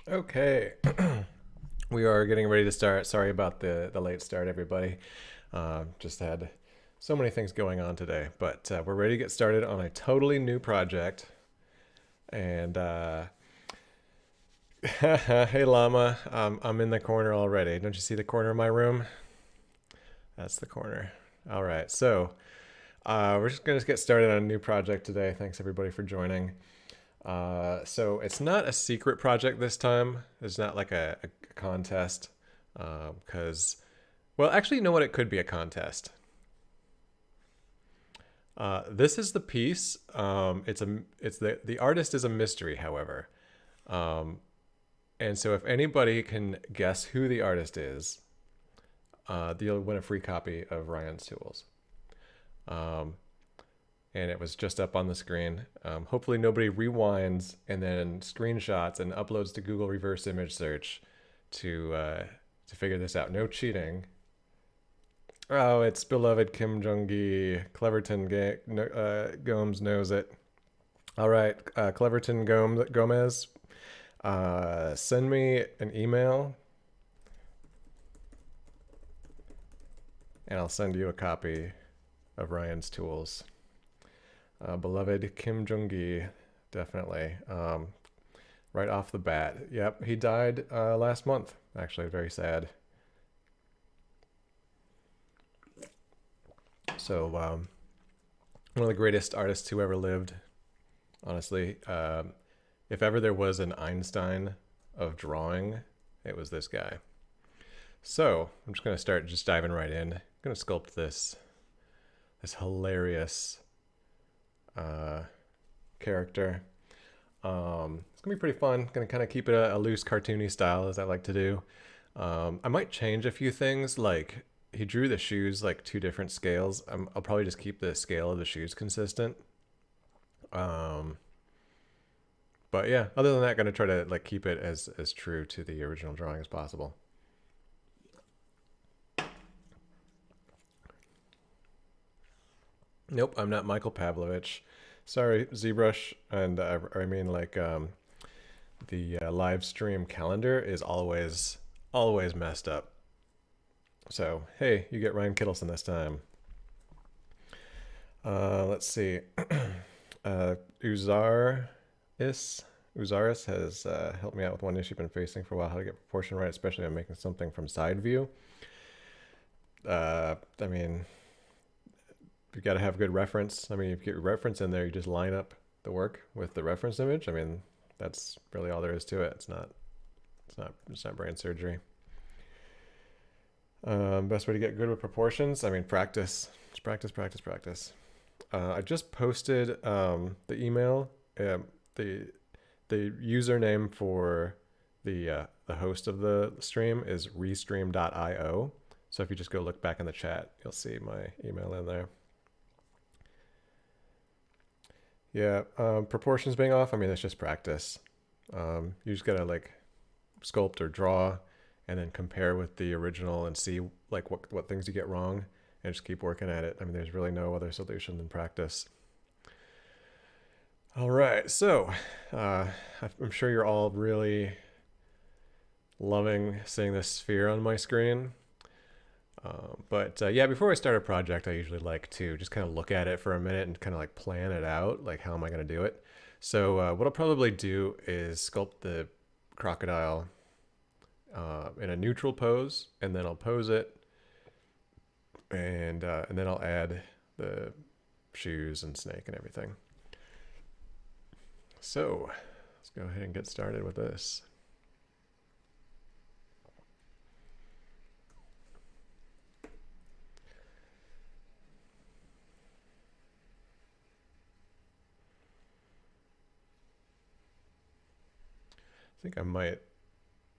Okay, we are getting ready to start. Sorry about the late start, everybody. Just had so many things going on today, but we're ready to get started on a totally new project. And hey, Llama, I'm in the corner already. Don't you see the corner of my room? That's the corner. All right, so we're just gonna get started on a new project today. Thanks everybody for joining. So it's not a secret project this time. It's not like a contest, because, well, actually, you know what? It could be a contest. This is the piece. The artist is a mystery, however, um, and so if anybody can guess who the artist is, you'll win a free copy of Ryan's Tools. Um, and it was just up on the screen. Hopefully nobody rewinds and then screenshots and uploads to Google reverse image search to figure this out. No cheating. Oh, it's beloved Kim Jong-gi. Gomes knows it. All right, Gomez, send me an email and I'll send you a copy of Ryan's Tools. Beloved Kim Jong-gi, definitely. Right off the bat. Yep, he died last month. Actually, very sad. So, one of the greatest artists who ever lived, honestly. If ever there was an Einstein of drawing, it was this guy. So, I'm just going to start just diving right in. I'm going to sculpt this hilarious character. It's gonna be pretty fun. Gonna kind of keep it a loose, cartoony style, as I like to do. I might change a few things. Like he drew the shoes like two different scales. I'll probably just keep the scale of the shoes consistent. Um, but yeah, other than that, gonna try to like keep it as true to the original drawing as possible. Nope, I'm not Michael Pavlovich. Sorry, ZBrush, and I mean like the live stream calendar is always messed up. So hey, you get Ryan Kittleson this time. Let's see. uh, Uzaris Uzaris has helped me out with one issue I've been facing for a while: how to get proportion right, especially when making something from side view. I mean, you got to have good reference. I mean, if you get your reference in there, you just line up the work with the reference image. I mean, that's really all there is to it. It's not brain surgery. Best way to get good with proportions. I mean, practice. Just practice, practice, practice. I just posted the email. The the username for the host of the stream is restream.io. So if you just go look back in the chat, you'll see my email in there. Yeah, proportions being off, I mean, it's just practice. You just gotta like sculpt or draw and then compare with the original and see like what things you get wrong and just keep working at it. I mean, there's really no other solution than practice. All right, so I'm sure you're all really loving seeing this sphere on my screen. But yeah, before I start a project, I usually like to just kind of look at it for a minute and kind of like plan it out, like how am I going to do it. So what I'll probably do is sculpt the crocodile in a neutral pose, and then I'll pose it, and then I'll add the shoes and snake and everything. So let's go ahead and get started with this. I think I might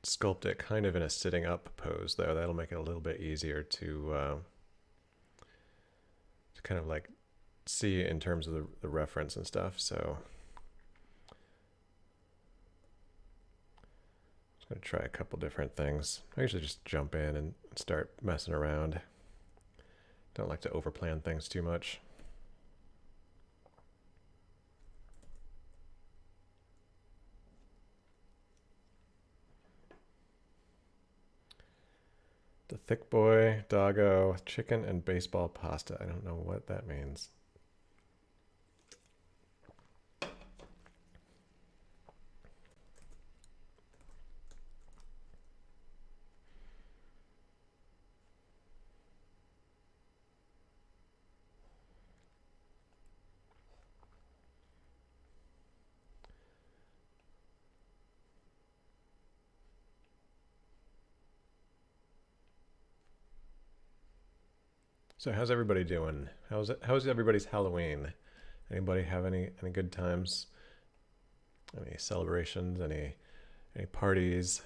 sculpt it kind of in a sitting up pose, though. That'll make it a little bit easier to kind of like see in terms of the reference and stuff. So I'm just going to try a couple different things. I usually just jump in and start messing around. Don't like to overplan things too much. The thick boy, doggo, chicken, and baseball pasta. I don't know what that means. So how's everybody doing? How's everybody's Halloween? Anybody have any good times? Any celebrations? Any parties?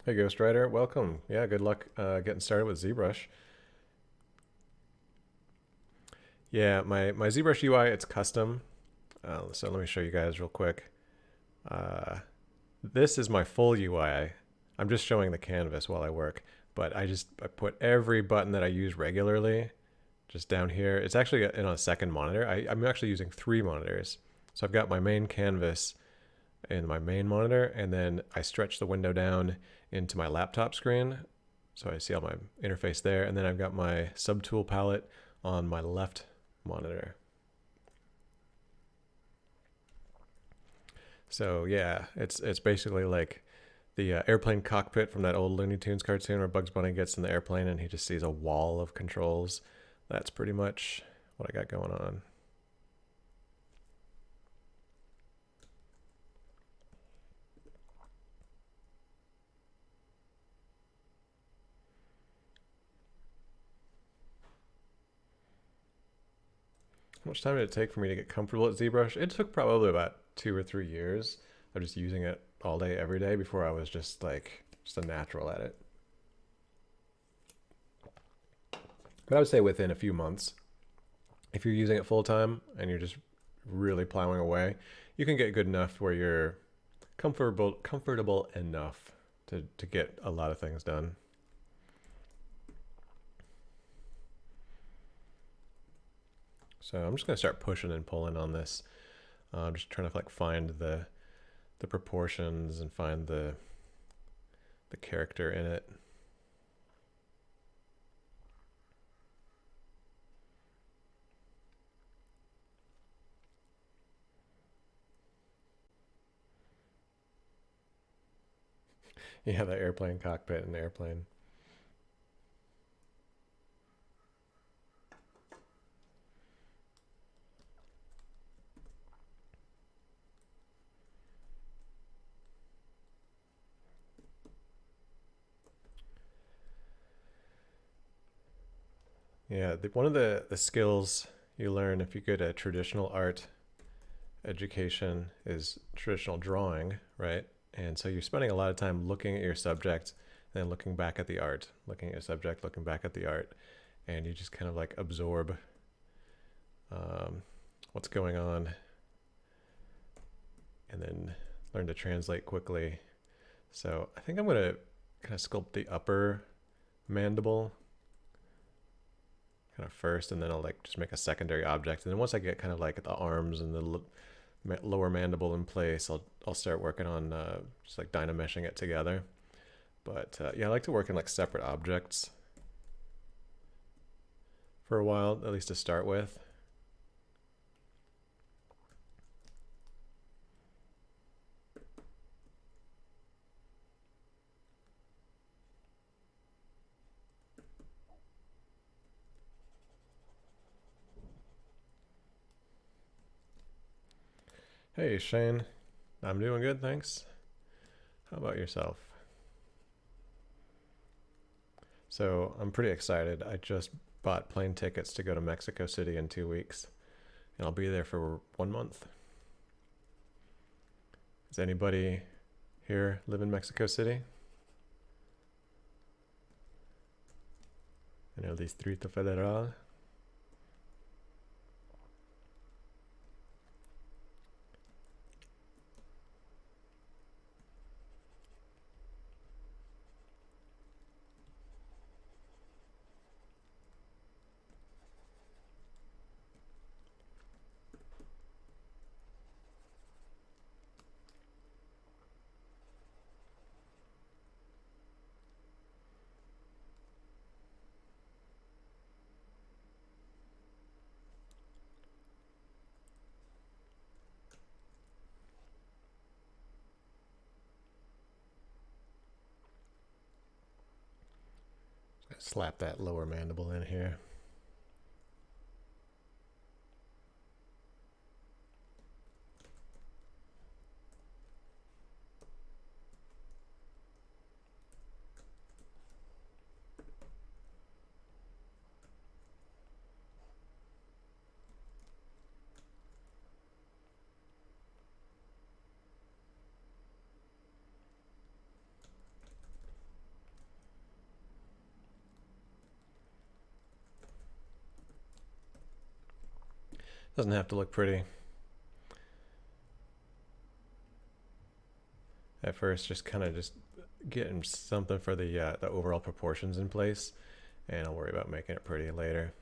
Hey Ghost Rider, welcome. Yeah, good luck getting started with ZBrush. Yeah, my ZBrush UI, it's custom. So let me show you guys real quick. This is my full UI. I'm just showing the canvas while I work, but I put every button that I use regularly just down here. It's actually in a second monitor. I'm actually using 3 monitors. So I've got my main canvas in my main monitor, and then I stretch the window down into my laptop screen. So I see all my interface there, and then I've got my Subtool palette on my left monitor. So yeah, it's basically like the airplane cockpit from that old Looney Tunes cartoon where Bugs Bunny gets in the airplane and he just sees a wall of controls. That's pretty much what I got going on. How much time did it take for me to get comfortable at ZBrush? It took probably about 2 or 3 years of just using it all day, every day before I was just a natural at it. But I would say within a few months, if you're using it full time and you're just really plowing away, you can get good enough where you're comfortable enough to get a lot of things done. So I'm just gonna start pushing and pulling on this. I'm just trying to find the proportions and find the character in it. Yeah, the airplane cockpit and airplane. Yeah, one of the skills you learn if you go to traditional art education is traditional drawing, right? And so you're spending a lot of time looking at your subject, then looking back at the art, looking at your subject, looking back at the art, and you just kind of absorb what's going on and then learn to translate quickly. So I think I'm going to kind of sculpt the upper mandible kind of first, and then I'll just make a secondary object. And then once I get kind of the arms and the lower mandible in place, I'll start working on just dynameshing it together. But yeah, I like to work in separate objects for a while, at least to start with. Hey Shane, I'm doing good, thanks. How about yourself? So I'm pretty excited. I just bought plane tickets to go to Mexico City in 2 weeks, and I'll be there for 1 month. Does anybody here live in Mexico City? En el Distrito Federal? Slap that lower mandible in here. Doesn't have to look pretty. At first, just kind of just getting something for the overall proportions in place, and I'll worry about making it pretty later.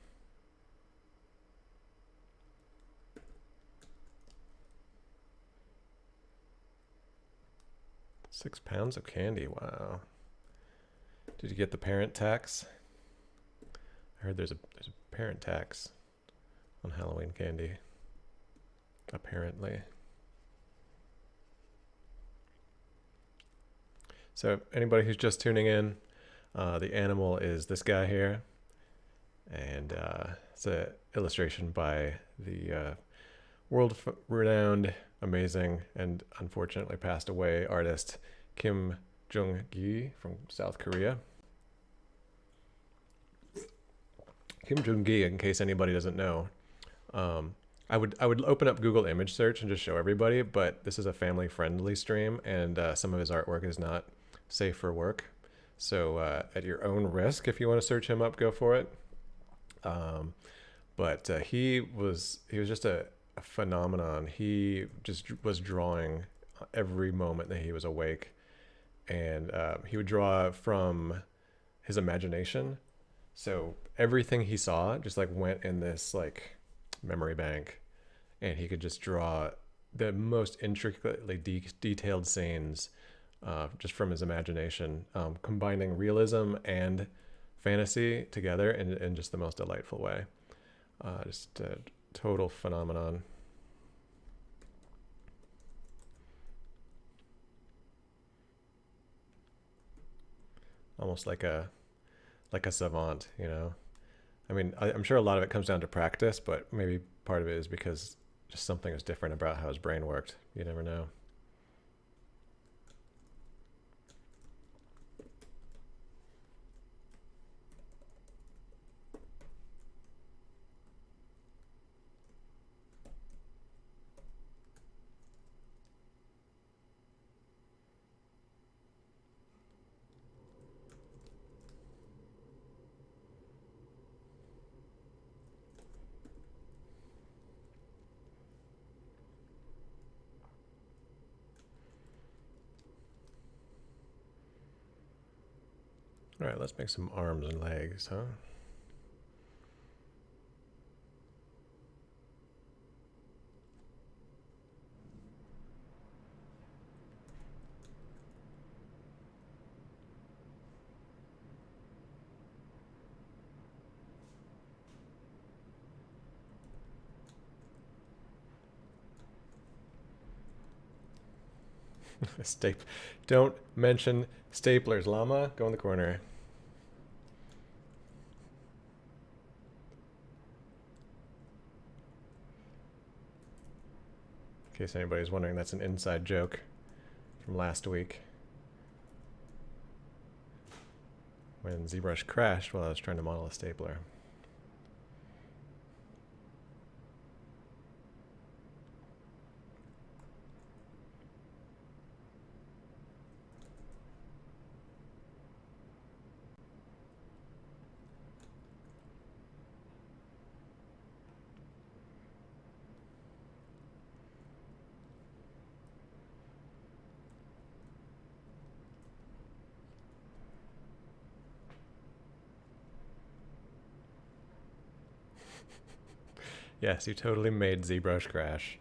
£6 of candy, wow. Did you get the parent tax? I heard there's a parent tax on Halloween candy, apparently. So anybody who's just tuning in, the animal is this guy here, and it's an illustration by the world-renowned, amazing, and unfortunately passed away artist Kim Jung-gi from South Korea. Kim Jung-gi, in case anybody doesn't know, I would open up Google image search and just show everybody, but this is a family-friendly stream, and some of his artwork is not safe for work. So at your own risk, if you want to search him up, go for it. But he was just a phenomenon. He just was drawing every moment that he was awake, and he would draw from his imagination. So everything he saw just like went in this like memory bank, and he could just draw the most intricately detailed scenes just from his imagination, combining realism and fantasy together in just the most delightful way. Just a total phenomenon. Almost like a savant, you know? I mean, I'm sure a lot of it comes down to practice, but maybe part of it is because just something was different about how his brain worked. You never know. All right, let's make some arms and legs, huh? Don't mention staplers, llama. Go in the corner. In case anybody's wondering, that's an inside joke from last week when ZBrush crashed while I was trying to model a stapler. Yes, you totally made ZBrush crash.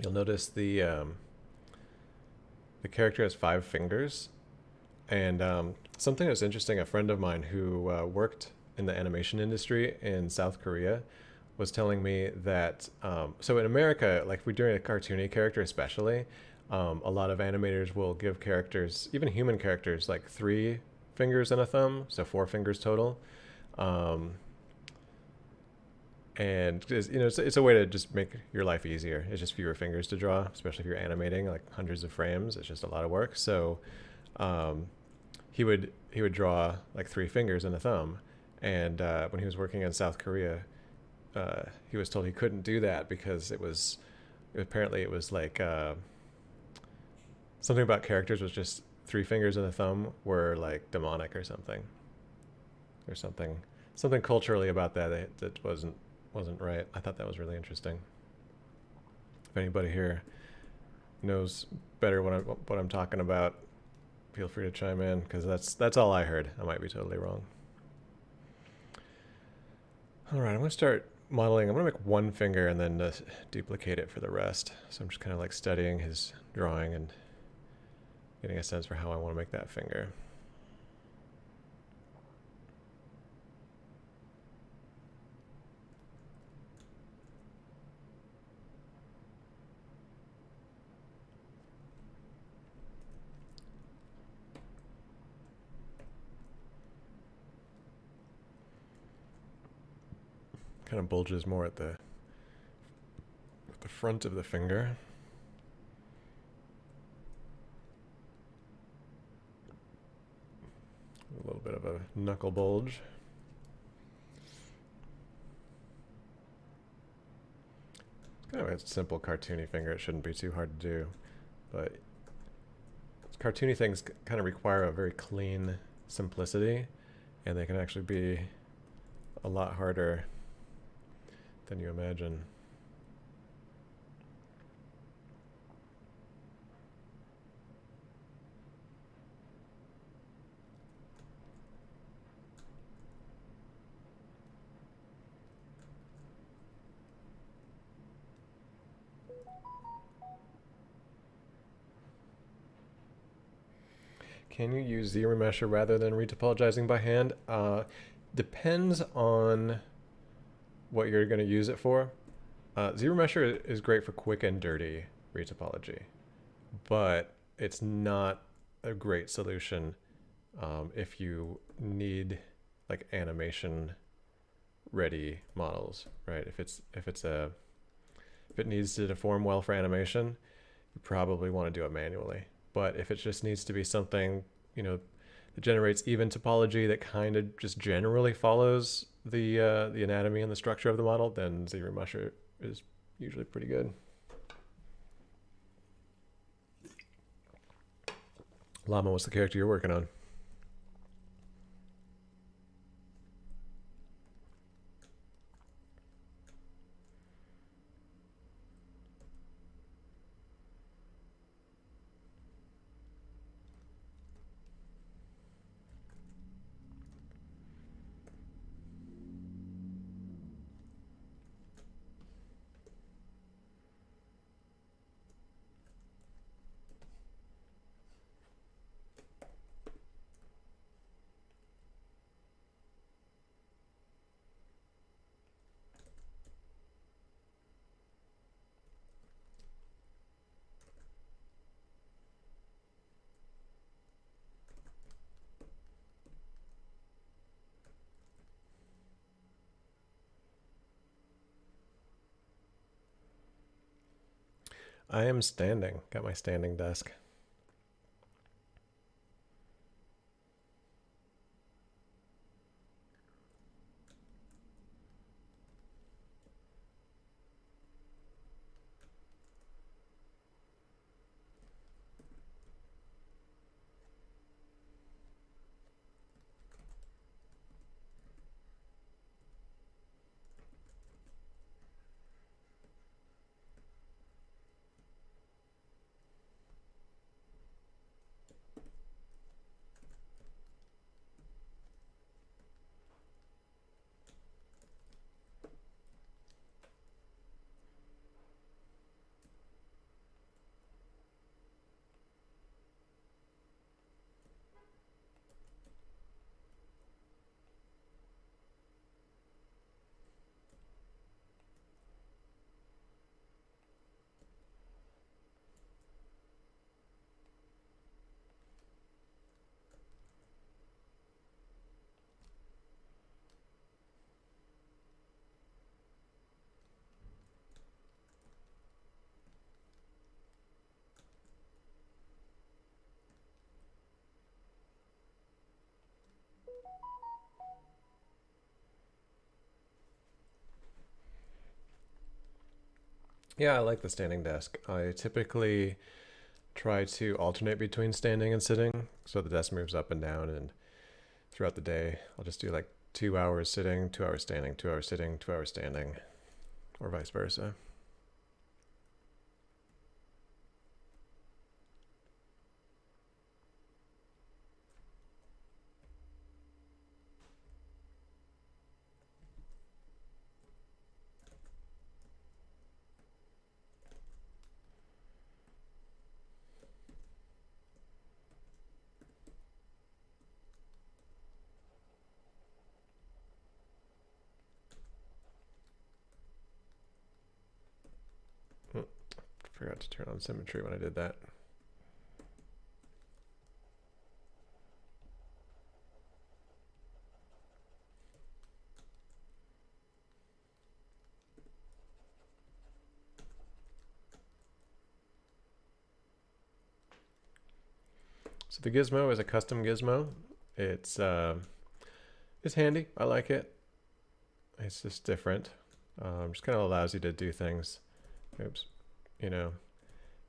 you'll notice the character has 5 fingers. And something that's interesting, a friend of mine who worked in the animation industry in South Korea was telling me that, so in America, like if we're doing a cartoony character especially, a lot of animators will give characters, even human characters, like 3 fingers and a thumb, so 4 fingers total. Um, and it's a way to just make your life easier. It's just fewer fingers to draw, especially if you're animating like hundreds of frames. It's just a lot of work. So um, he would draw like 3 fingers and a thumb. And when he was working in South Korea, he was told he couldn't do that because apparently it was like something about characters was just 3 fingers and a thumb were like demonic or something, something culturally about that wasn't right. I thought that was really interesting. If anybody here knows better what I'm talking about, feel free to chime in, because that's all I heard. I might be totally wrong. All right, I'm gonna start modeling. I'm gonna make 1 finger and then duplicate it for the rest. So I'm just kind of like studying his drawing and getting a sense for how I want to make that finger. Kind of bulges more at the front of the finger. A little bit of a knuckle bulge. It's kind of a simple cartoony finger. It shouldn't be too hard to do, but cartoony things kind of require a very clean simplicity, and they can actually be a lot harder than you imagine. Can you use ZBrush rather than retopologizing by hand? Depends on what you're going to use it for. ZBrush is great for quick and dirty retopology, but it's not a great solution if you need like animation ready models, right? If it needs to deform well for animation, you probably want to do it manually. But if it just needs to be something, that generates even topology that kind of just generally follows the anatomy and the structure of the model, then ZBrush is usually pretty good. Llama, what's the character you're working on? I am standing. Got my standing desk. Yeah, I like the standing desk. I typically try to alternate between standing and sitting, so the desk moves up and down, and throughout the day, I'll just do like 2 hours sitting, 2 hours standing, 2 hours sitting, 2 hours standing, or vice versa. Forgot to turn on symmetry when I did that. So the gizmo is a custom gizmo. It's handy. I like it. It's just different. Just kind of allows you to do things. Oops. You know,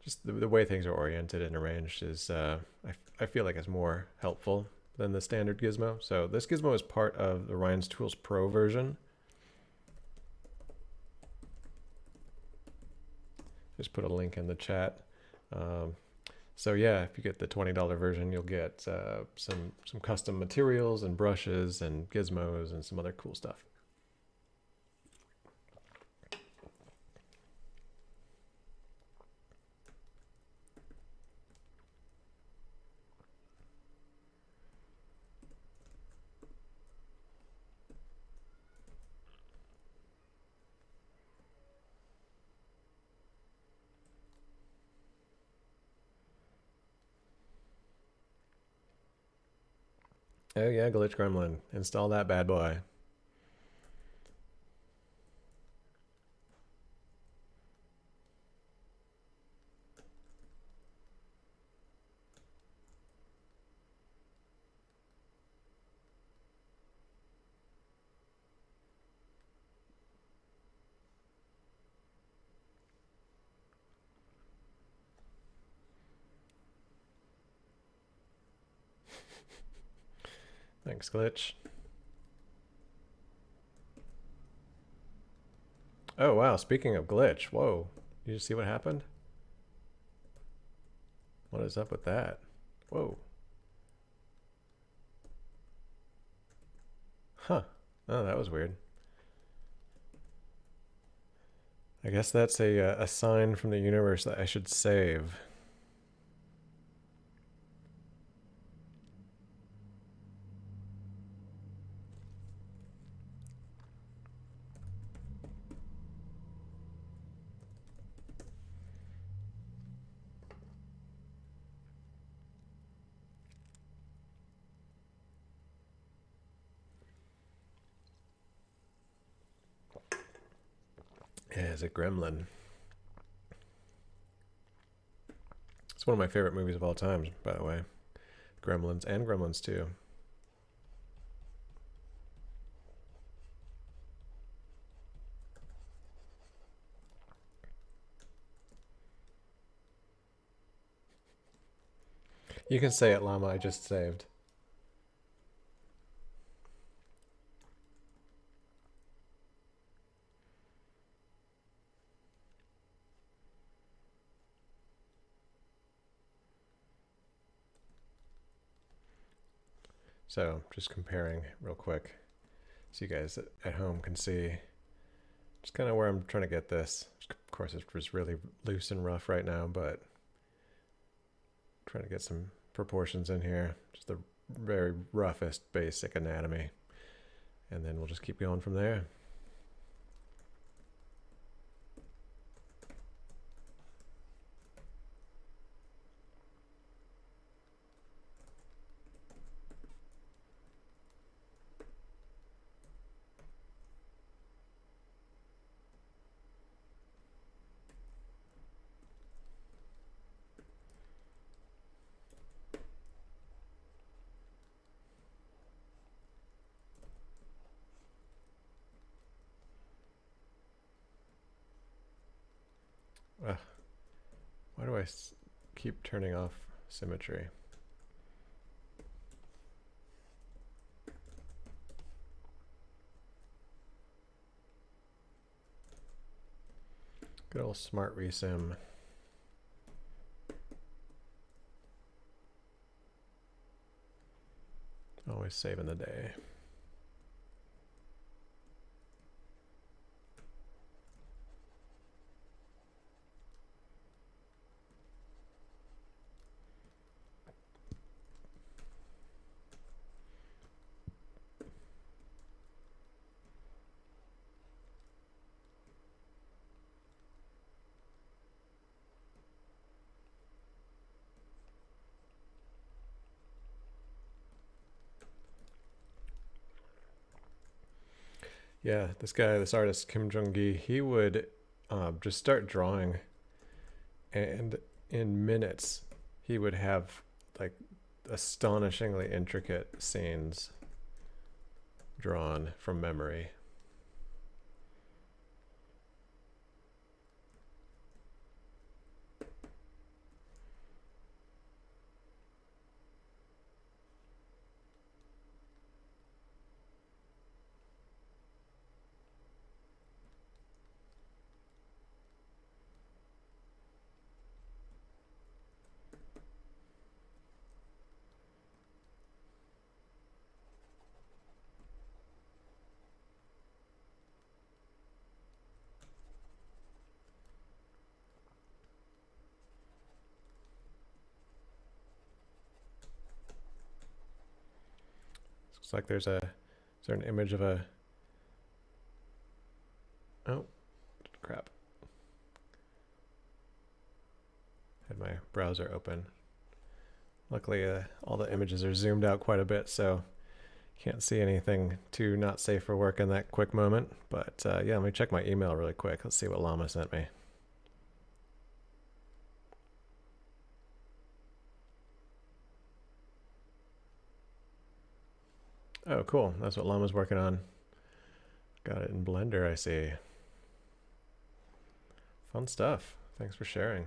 just the way things are oriented and arranged is, I feel like it's more helpful than the standard gizmo. So this gizmo is part of the Ryan's Tools Pro version. Just put a link in the chat. So yeah, if you get the $20 version, you'll get some custom materials and brushes and gizmos and some other cool stuff. Oh yeah, Glitch Gremlin. Install that bad boy. Thanks, Glitch. Oh wow, speaking of Glitch, whoa. You just see what happened? What is up with that? Whoa. Huh. Oh, that was weird. I guess that's a sign from the universe that I should save. Yeah, it's a gremlin. It's one of my favorite movies of all time, by the way. Gremlins and Gremlins 2. You can say it, Llama. I just saved. So just comparing real quick so you guys at home can see just kind of where I'm trying to get this. Of course, it's just really loose and rough right now, but trying to get some proportions in here. Just the very roughest basic anatomy. And then we'll just keep going from there. Why do I keep turning off symmetry? Good old smart resim. Always saving the day. Yeah, this artist, Kim Jung-gi, he would just start drawing, and in minutes, he would have like astonishingly intricate scenes drawn from memory. Looks like is there an image of a, oh, crap. Had my browser open. Luckily, all the images are zoomed out quite a bit, so can't see anything too not safe for work in that quick moment. But yeah, let me check my email really quick. Let's see what Llama sent me. Oh, cool. That's what Llama's working on. Got it in Blender, I see. Fun stuff. Thanks for sharing.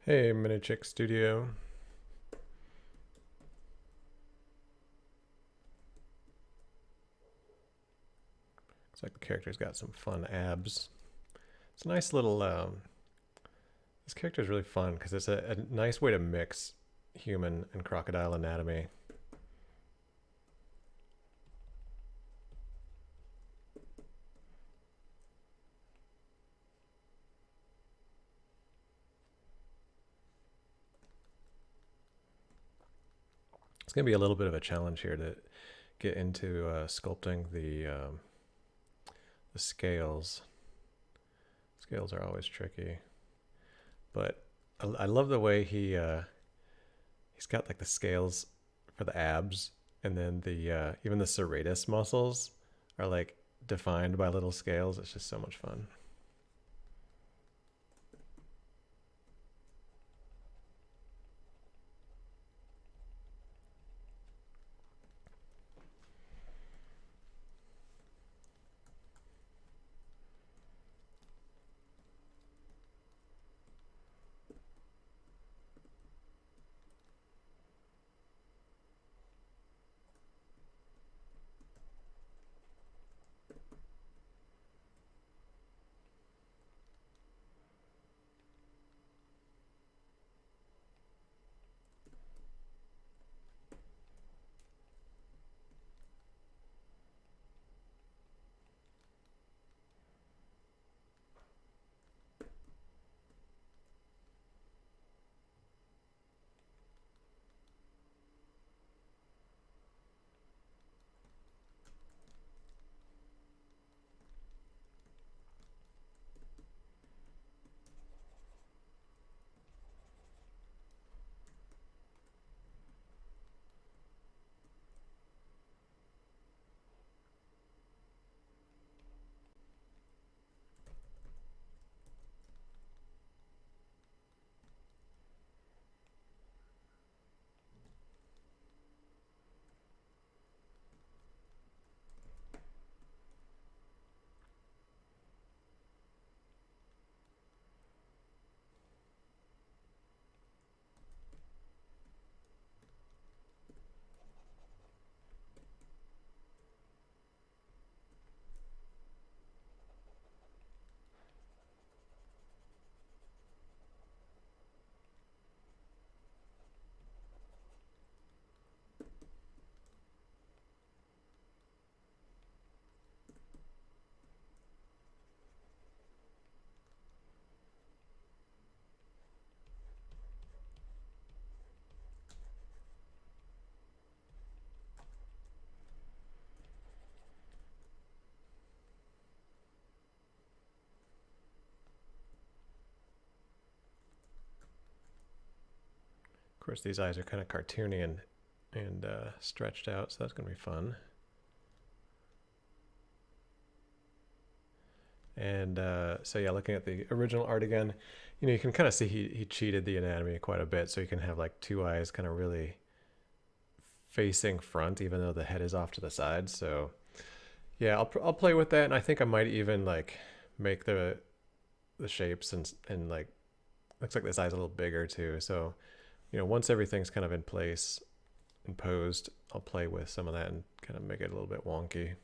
Hey, Mini Chick Studio. Looks like the character's got some fun abs. It's a nice little, this character is really fun because it's a nice way to mix human and crocodile anatomy. It's going to be a little bit of a challenge here to get into sculpting the scales. Scales are always tricky, but I love the way he's got like the scales for the abs, and then the even the serratus muscles are like defined by little scales. It's just so much fun. Of course, these eyes are kind of cartoony and stretched out, so that's going to be fun. And so yeah, looking at the original art again, you know, you can kind of see he cheated the anatomy quite a bit, so you can have like two eyes kind of really facing front, even though the head is off to the side. So yeah, I'll play with that, and I think I might even like make the shapes and like, looks like this eye's a little bigger too. So you know, once everything's kind of in place and posed, I'll play with some of that and kind of make it a little bit wonky.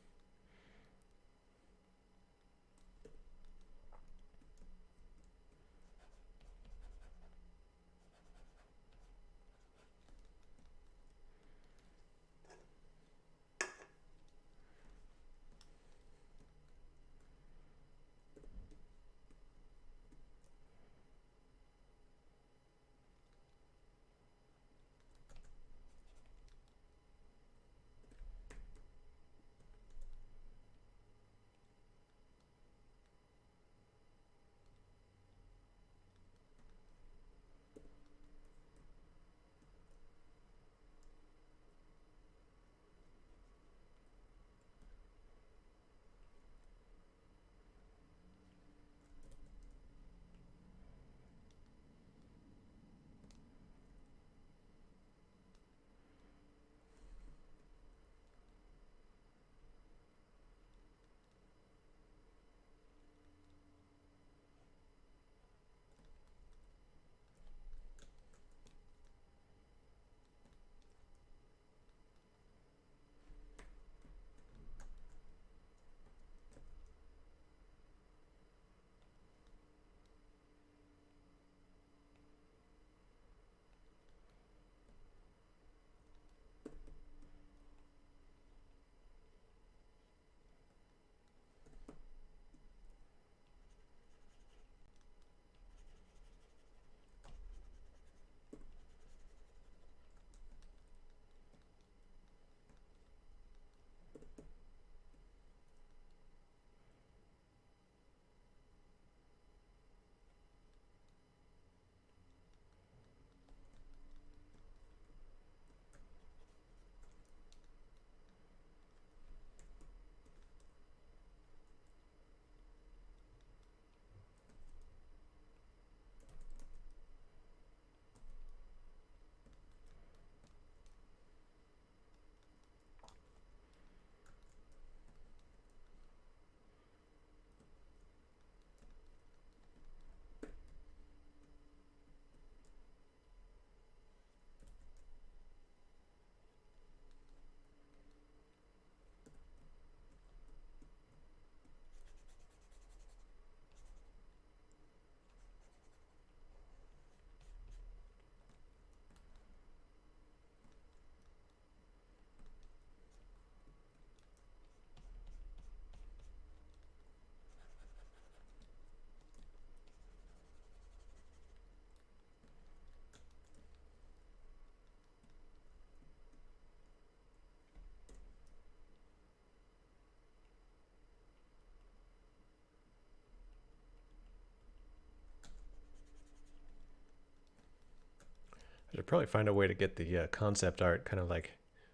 I should probably find a way to get the concept art kind of like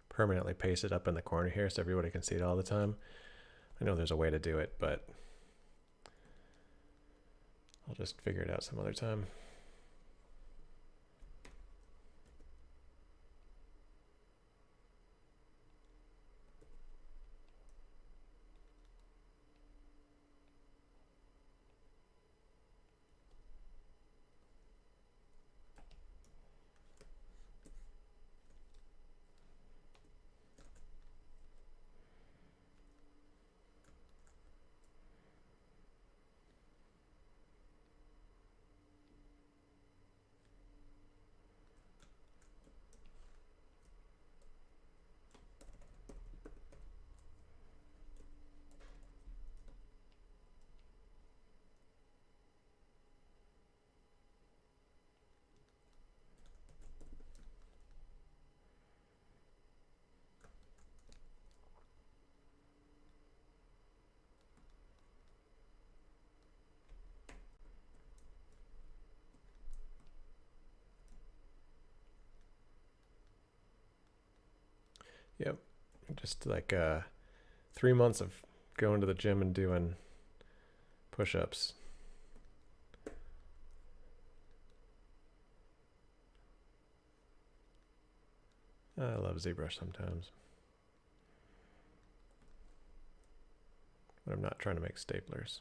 permanently pasted up in the corner here so everybody can see it all the time. I know there's a way to do it, but I'll just figure it out some other time. Yep. Just like 3 months of going to the gym and doing push-ups. I love ZBrush sometimes. But I'm not trying to make staplers.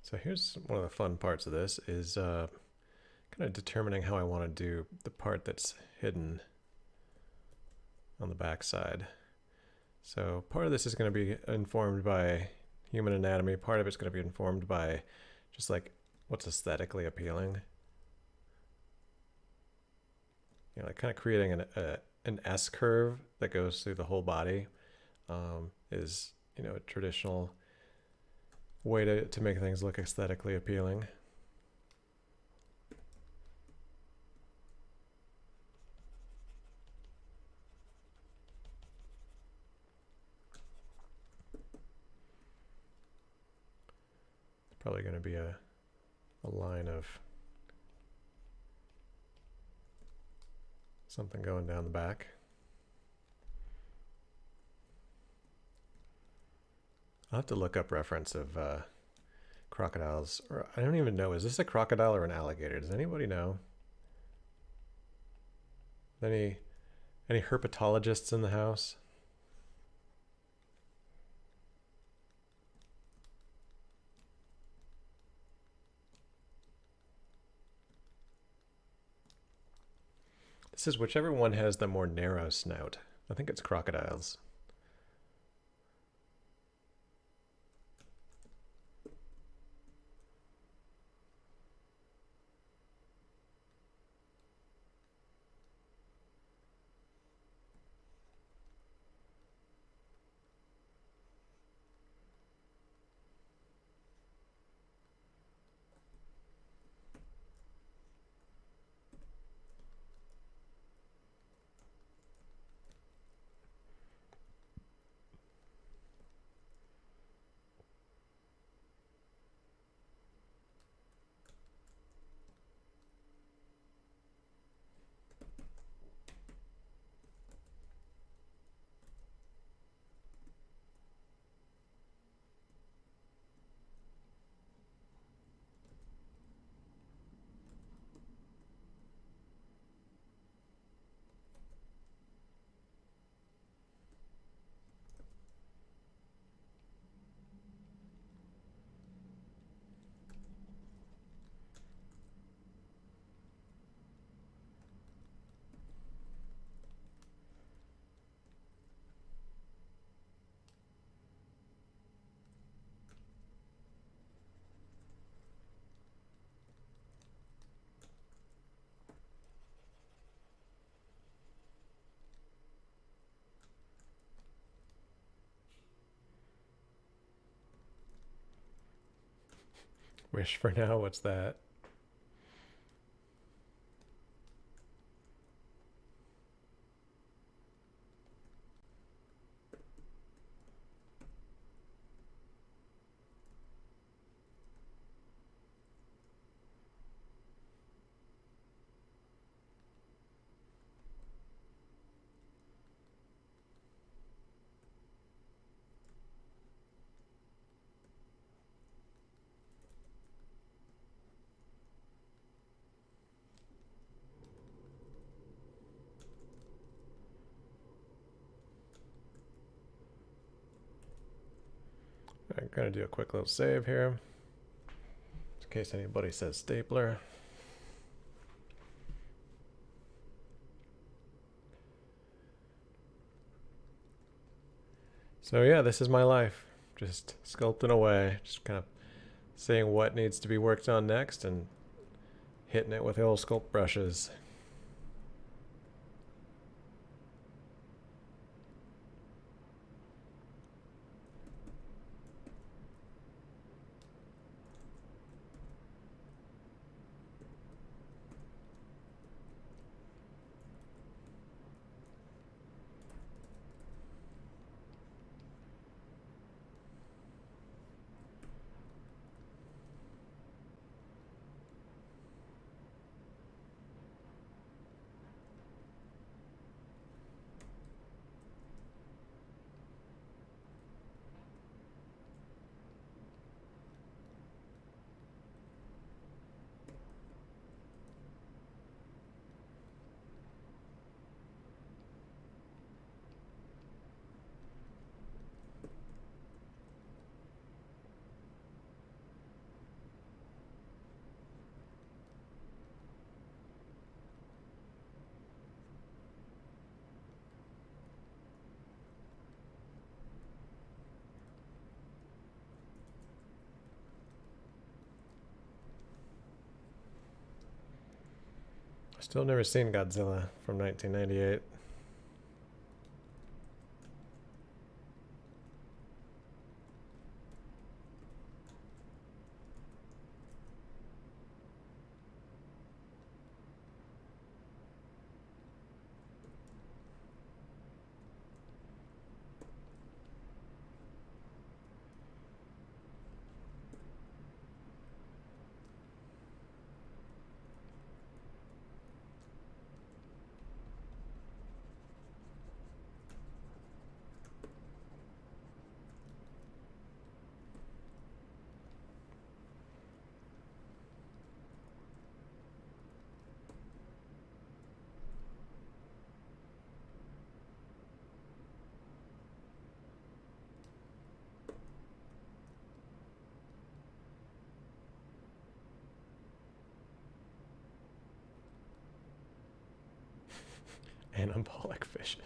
So here's one of the fun parts of this is kind of determining how I want to do the part that's hidden on the back side. So part of this is going to be informed by human anatomy. Part of it's going to be informed by just like what's aesthetically appealing. You know, like kind of creating an S curve that goes through the whole body is, you know, a traditional way to make things look aesthetically appealing. It's probably going to be a line of something going down the back. I'll have to look up reference of crocodiles. Or I don't even know, is this a crocodile or an alligator? Does anybody know? Any herpetologists in the house? This is whichever one has the more narrow snout. I think it's crocodiles. Wish for now, what's that? I'm going to do a quick little save here, in case anybody says stapler. So yeah, this is my life. Just sculpting away, just kind of seeing what needs to be worked on next and hitting it with the old sculpt brushes. Still never seen Godzilla from 1998. Anabolic fishes.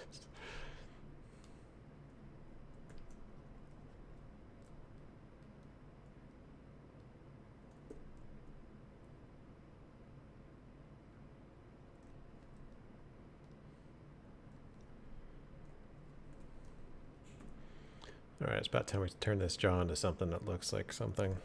All right, it's about time we turn this jaw into something that looks like something.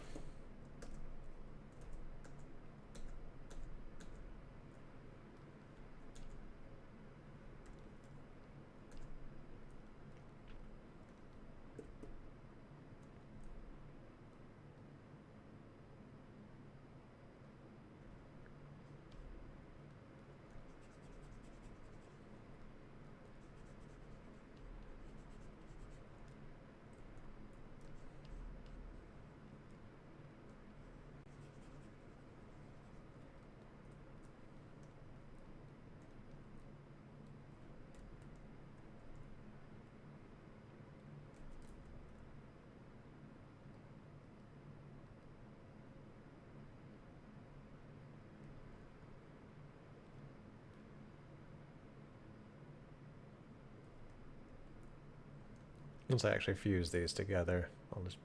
Once I actually fuse these together, I'll just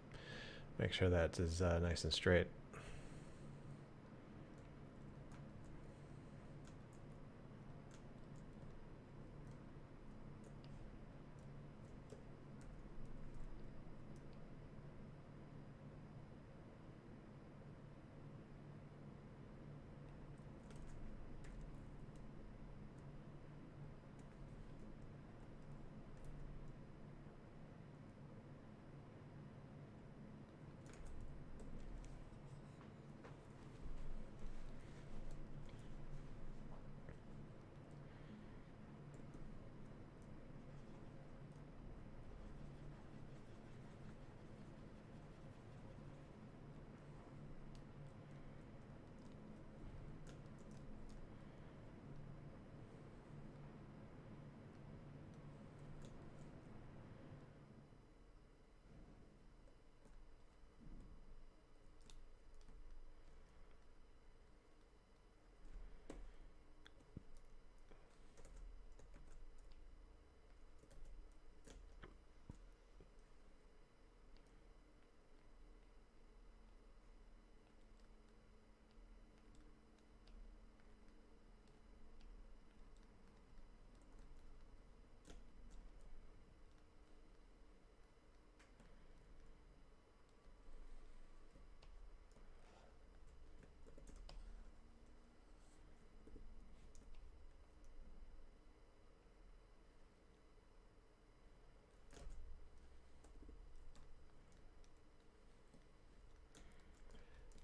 make sure that is nice and straight.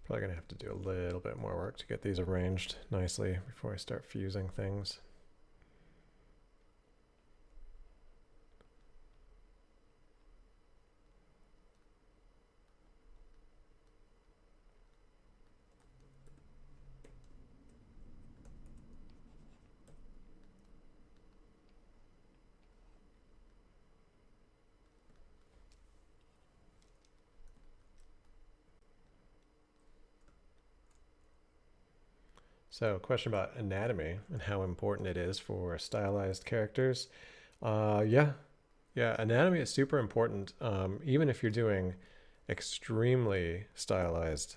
Probably gonna have to do a little bit more work to get these arranged nicely before I start fusing things. So, question about anatomy and how important it is for stylized characters. Yeah, anatomy is super important. Even if you're doing extremely stylized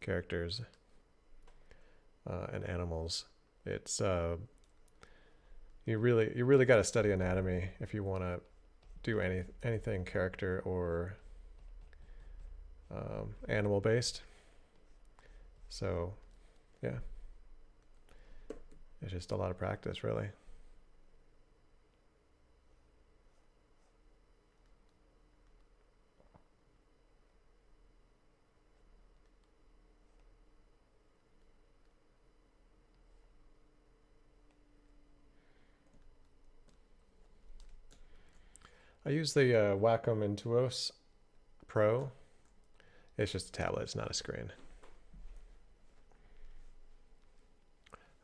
characters and animals, It's you really got to study anatomy if you want to do anything character or animal based. So yeah, it's just a lot of practice, really. I use the Wacom Intuos Pro. It's just a tablet, it's not a screen.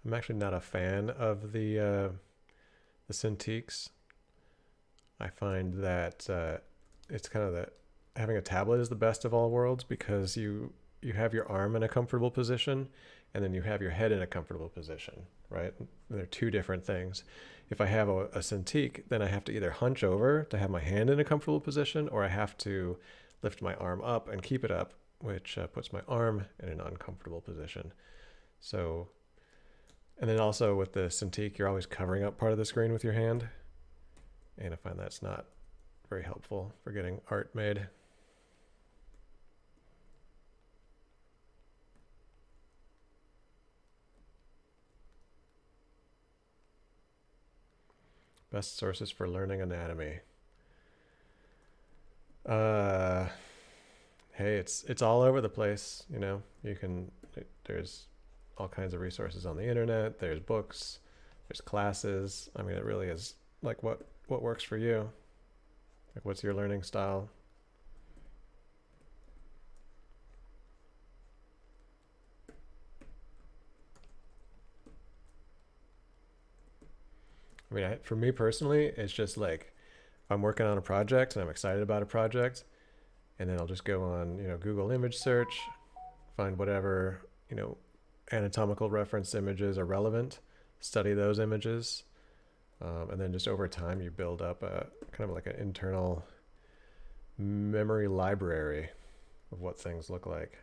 I'm actually not a fan of the Cintiqs. I find that it's kind of having a tablet is the best of all worlds, because you have your arm in a comfortable position and then you have your head in a comfortable position, right? And they're two different things. If I have a Cintiq, then I have to either hunch over to have my hand in a comfortable position, or I have to lift my arm up and keep it up, which puts my arm in an uncomfortable position. So, and then also with the Cintiq, you're always covering up part of the screen with your hand. And I find that's not very helpful for getting art made. Best sources for learning anatomy. Hey, it's all over the place. You know, there's all kinds of resources on the internet. There's books, there's classes. I mean, it really is like what works for you. Like, what's your learning style? I mean, for me personally, it's just like if I'm working on a project and I'm excited about a project, and then I'll just go on, Google image search, find whatever, anatomical reference images are relevant, study those images, and then just over time you build up a kind of like an internal memory library of what things look like.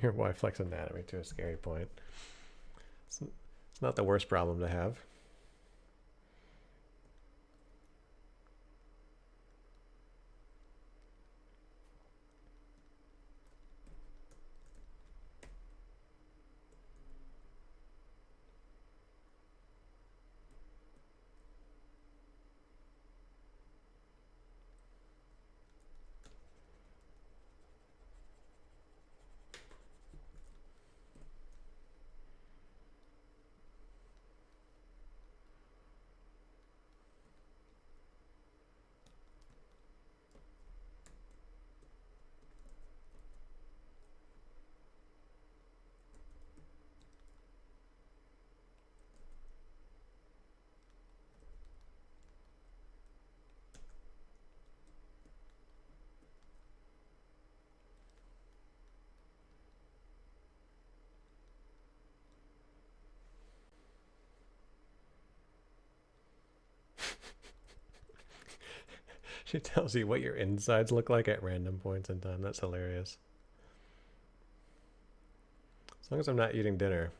Your wife likes anatomy to a scary point. It's not the worst problem to have. She tells you what your insides look like at random points in time. That's hilarious. As long as I'm not eating dinner.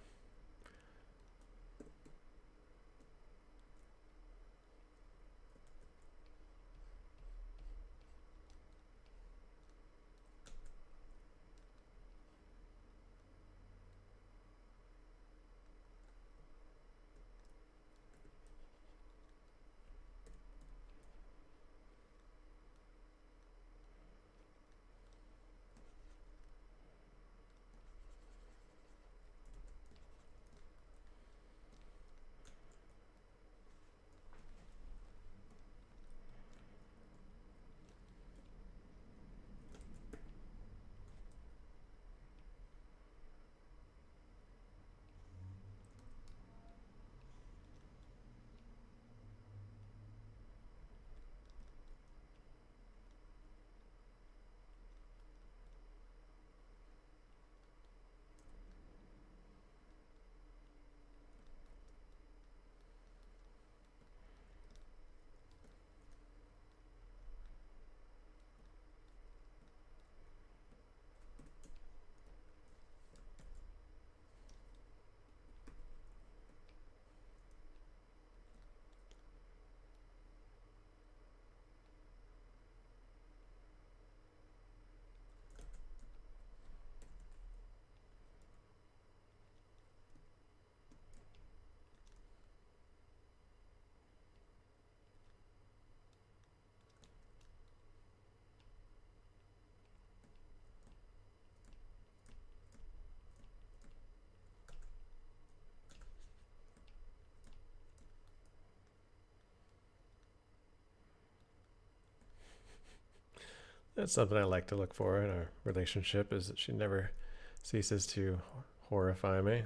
That's something I like to look for in a relationship, is that she never ceases to horrify me.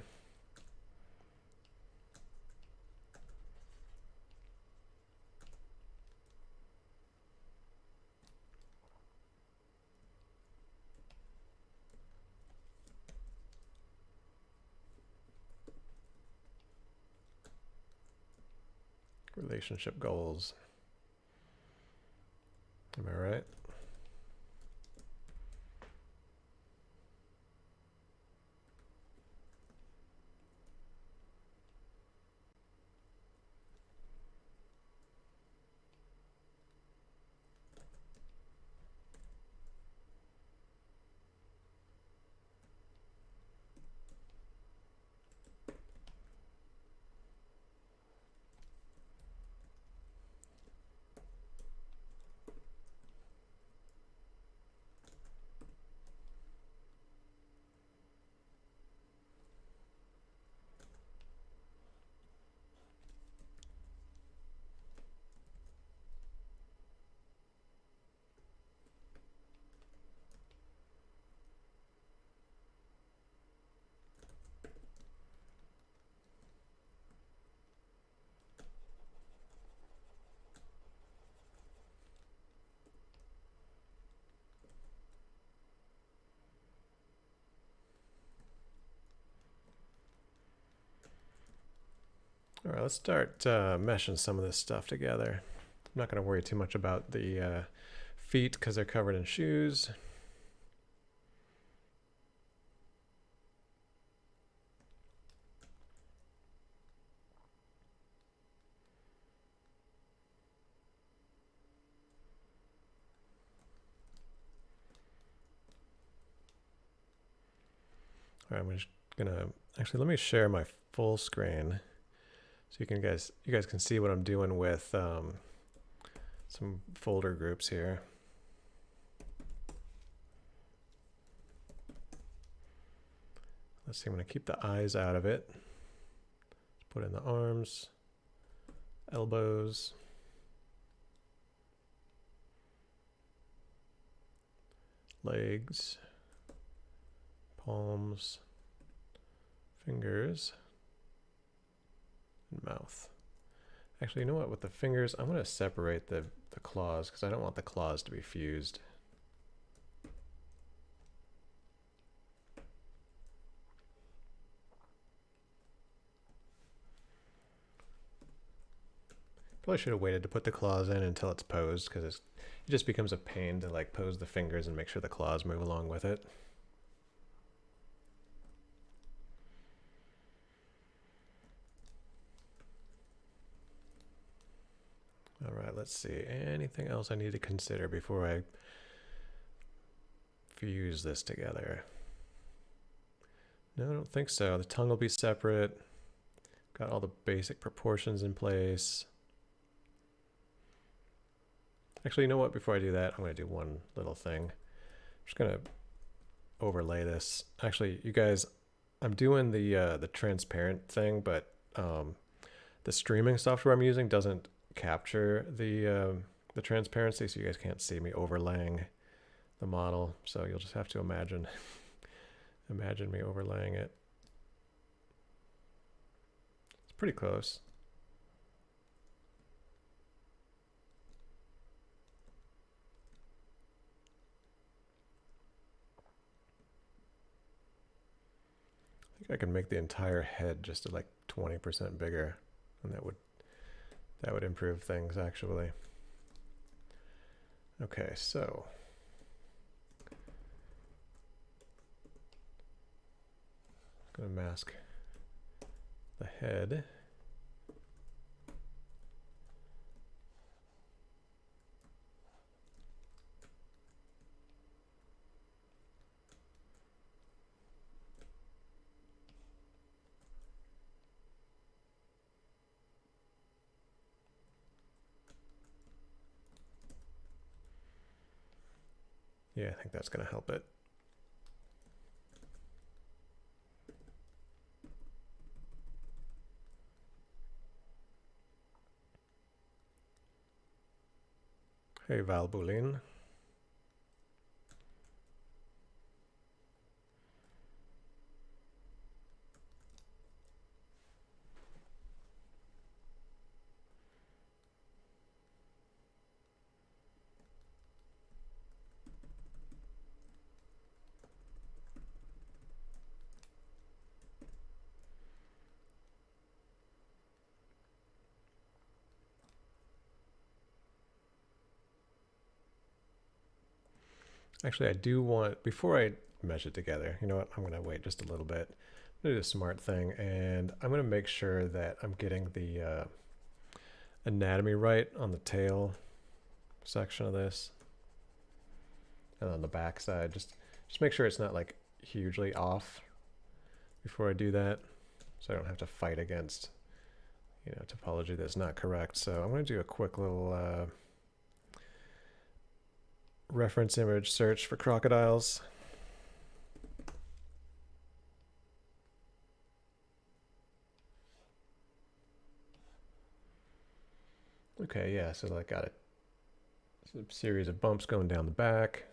Relationship goals. Am I right? All right, let's start meshing some of this stuff together. I'm not going to worry too much about the feet because they're covered in shoes. All right, I'm just gonna actually let me share my full screen so you guys can see what I'm doing with some folder groups here. Let's see, I'm gonna keep the eyes out of it. Put in the arms, elbows, legs, palms, fingers, and mouth. Actually, you know what? With the fingers, I'm going to separate the claws because I don't want the claws to be fused. Probably should have waited to put the claws in until it's posed because it just becomes a pain to like pose the fingers and make sure the claws move along with it. All right, let's see. Anything else I need to consider before I fuse this together? No, I don't think so. The tongue will be separate. Got all the basic proportions in place. Actually, you know what? Before I do that, I'm going to do one little thing. I'm just going to overlay this. Actually, you guys, I'm doing the transparent thing, but the streaming software I'm using doesn't capture the transparency, so you guys can't see me overlaying the model. So you'll just have to imagine me overlaying it. It's pretty close. I think I can make the entire head just like 20% bigger, and that would improve things actually. Okay, so I'm going to mask the head. Yeah, I think that's going to help it. Hey, Boolean. Actually, I do want, before I mesh it together, you know what? I'm going to wait just a little bit. I'm going to do a smart thing, and I'm going to make sure that I'm getting the anatomy right on the tail section of this. And on the back side, just make sure it's not like hugely off before I do that, so I don't have to fight against, you know, topology that's not correct. So I'm going to do a quick little reference image search for crocodiles. Okay, yeah, so I got a series of bumps going down the back.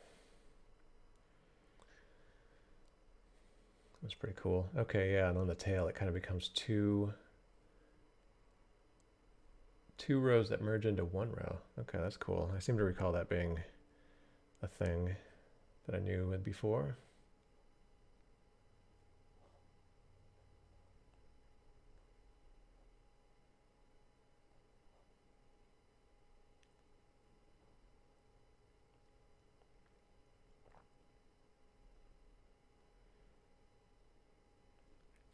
That's pretty cool. Okay, yeah, and on the tail it kind of becomes two rows that merge into one row. Okay, that's cool. I seem to recall that being a thing that I knew before.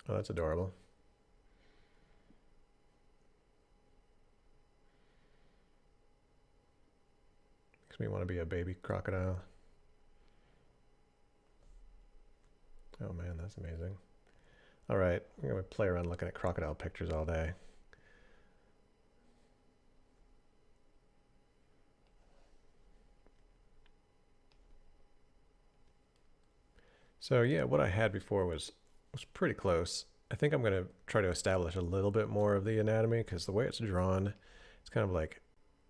Oh, that's adorable. Makes me want to be a baby crocodile. Oh man, that's amazing. All right, I'm going to play around looking at crocodile pictures all day. So yeah, what I had before was pretty close. I think I'm going to try to establish a little bit more of the anatomy, because the way it's drawn, it's kind of like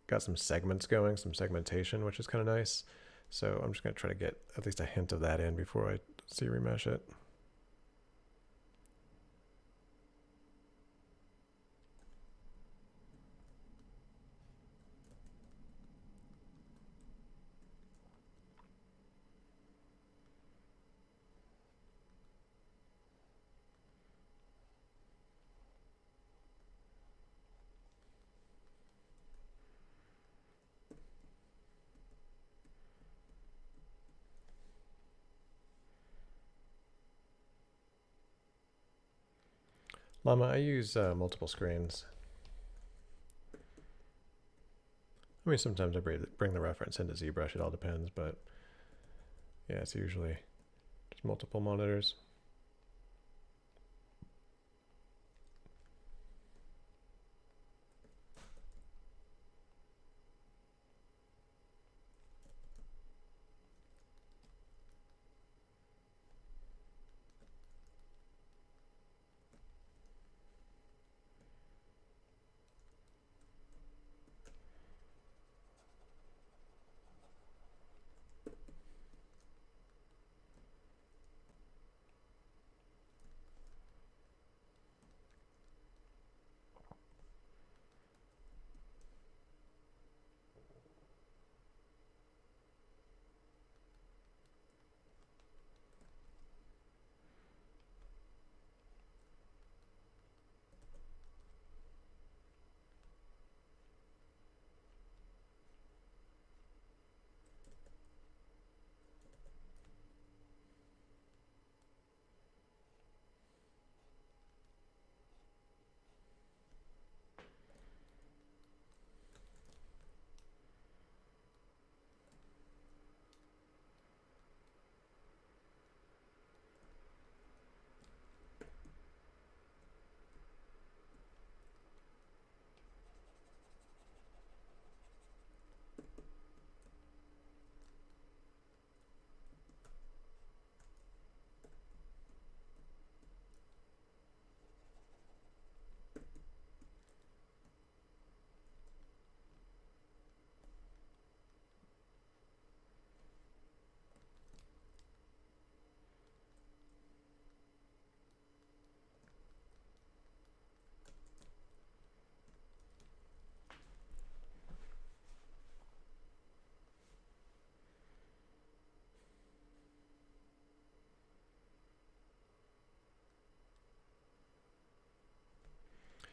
got some segments going, some segmentation, which is kind of nice. So I'm just going to try to get at least a hint of that in before I remesh it. Llama, I use multiple screens. I mean, sometimes I bring the reference into ZBrush, it all depends, but yeah, it's usually just multiple monitors.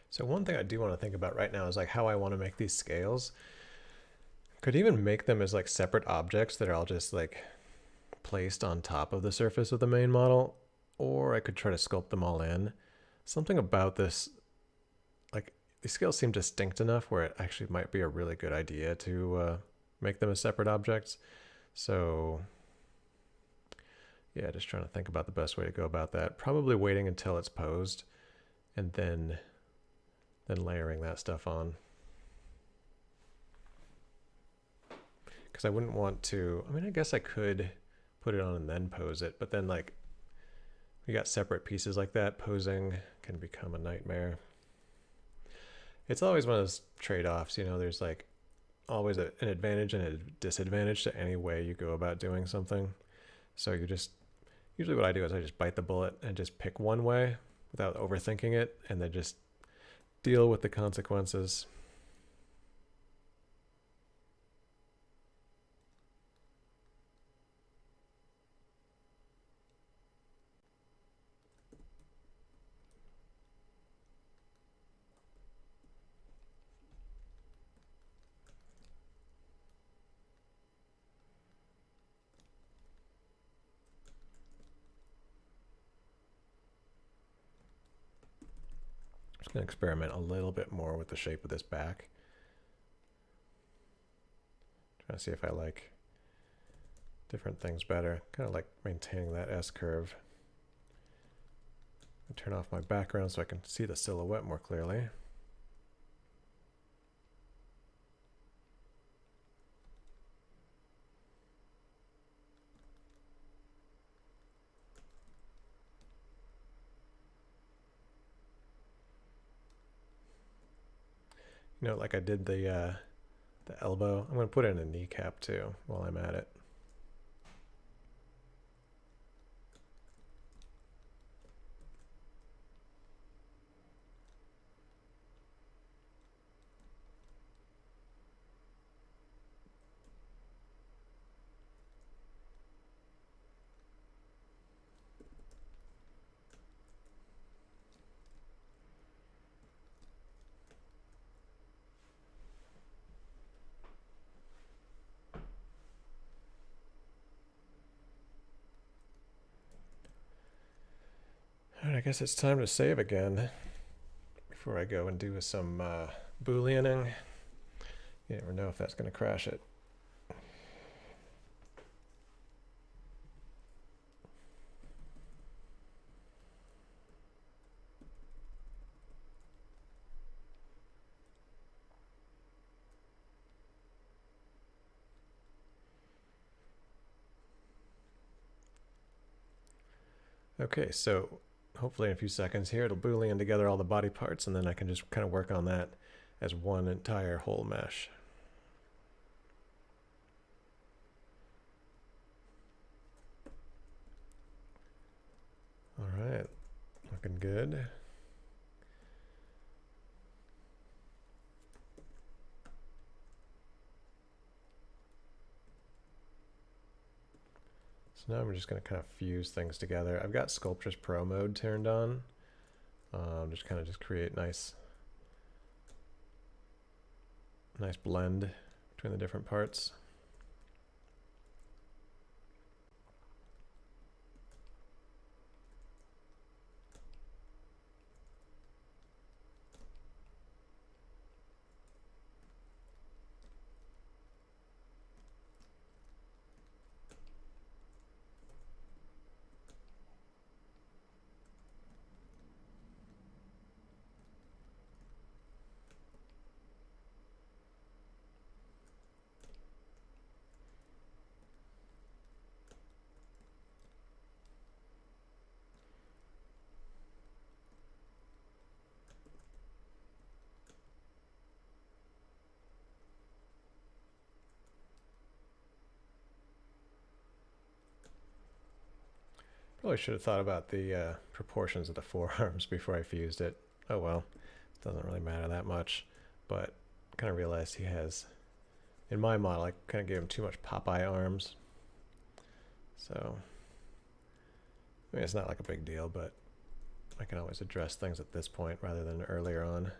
So one thing I do want to think about right now is like how I want to make these scales. Could even make them as like separate objects that are all just like placed on top of the surface of the main model, or I could try to sculpt them all in. Something about this, like, these scales seem distinct enough where it actually might be a really good idea to make them as separate objects. So yeah, just trying to think about the best way to go about that. Probably waiting until it's posed and then layering that stuff on. Because I wouldn't want to, I mean, I guess I could put it on and then pose it, but then like we got separate pieces like that, posing can become a nightmare. It's always one of those trade-offs, you know, there's like always an advantage and a disadvantage to any way you go about doing something. So you just, usually what I do is I just bite the bullet and just pick one way without overthinking it and then just deal with the consequences. Just going to experiment a little bit more with the shape of this back. Trying to see if I like different things better. Kind of like maintaining that S curve. Turn off my background so I can see the silhouette more clearly. You know, like I did the elbow. I'm going to put in a kneecap too while I'm at it. I guess it's time to save again before I go and do some Booleaning. You never know if that's going to crash it. Okay, so hopefully in a few seconds here it'll Boolean together all the body parts and then I can just kind of work on that as one entire whole mesh. All right, looking good. So now I'm just going to kind of fuse things together. I've got Sculptress Pro mode turned on. Just kind of create nice blend between the different parts. Probably should have thought about the proportions of the forearms before I fused it. Oh well, it doesn't really matter that much, but kind of realized he has, in my model, I kind of gave him too much Popeye arms. So, I mean, it's not like a big deal, but I can always address things at this point rather than earlier on.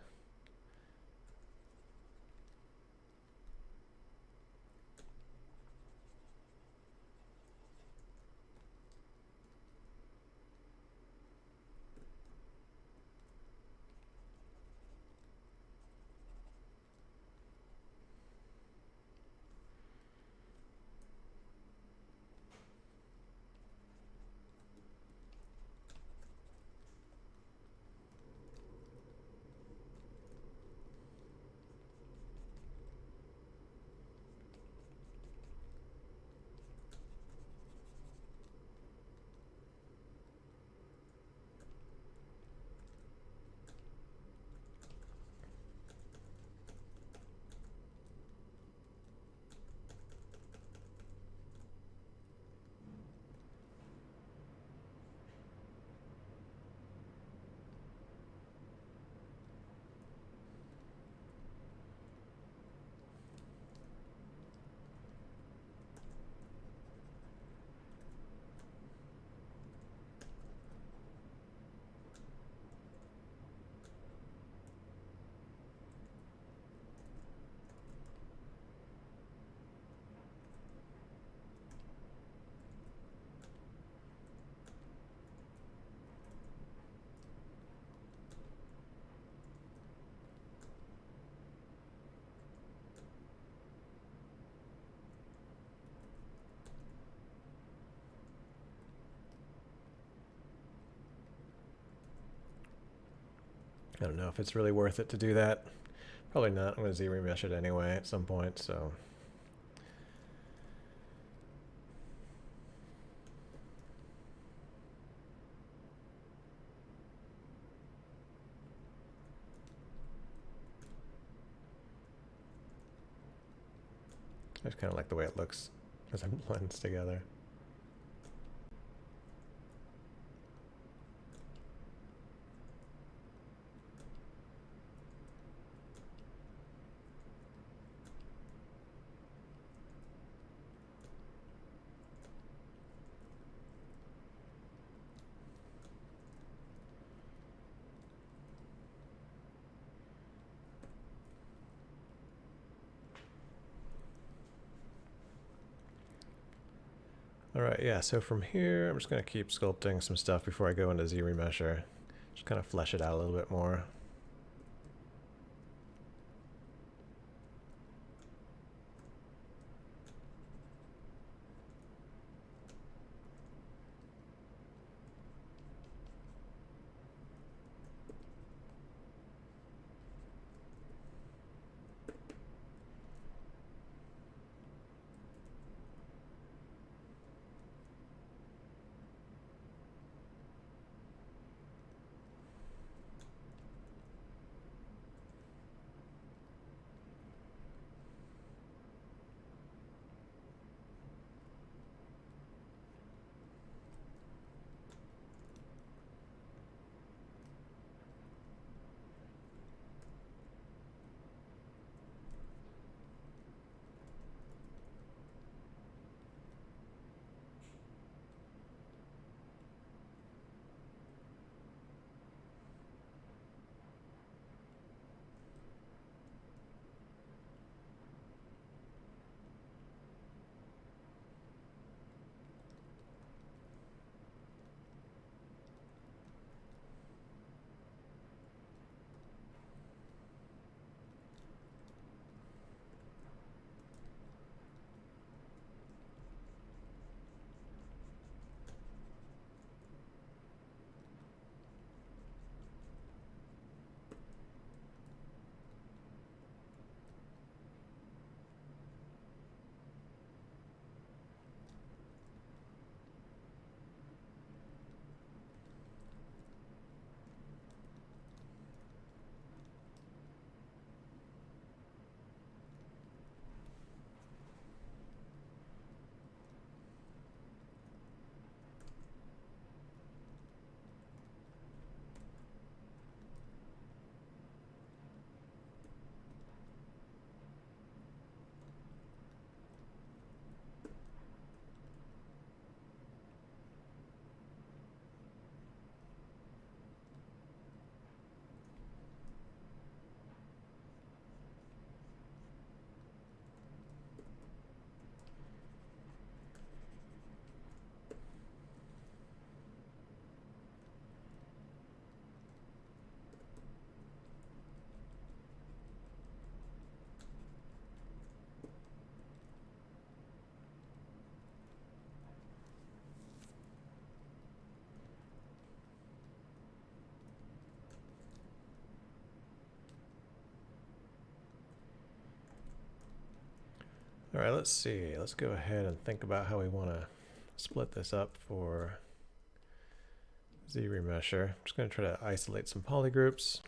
I don't know if it's really worth it to do that. Probably not. I'm going to ZRemesh it anyway at some point, so. I just kind of like the way it looks as it blends together. All right, yeah, so from here, I'm just going to keep sculpting some stuff before I go into ZRemesher. Just kind of flesh it out a little bit more. All right, let's see. Let's go ahead and think about how we want to split this up for ZRemesher. I'm just going to try to isolate some polygroups.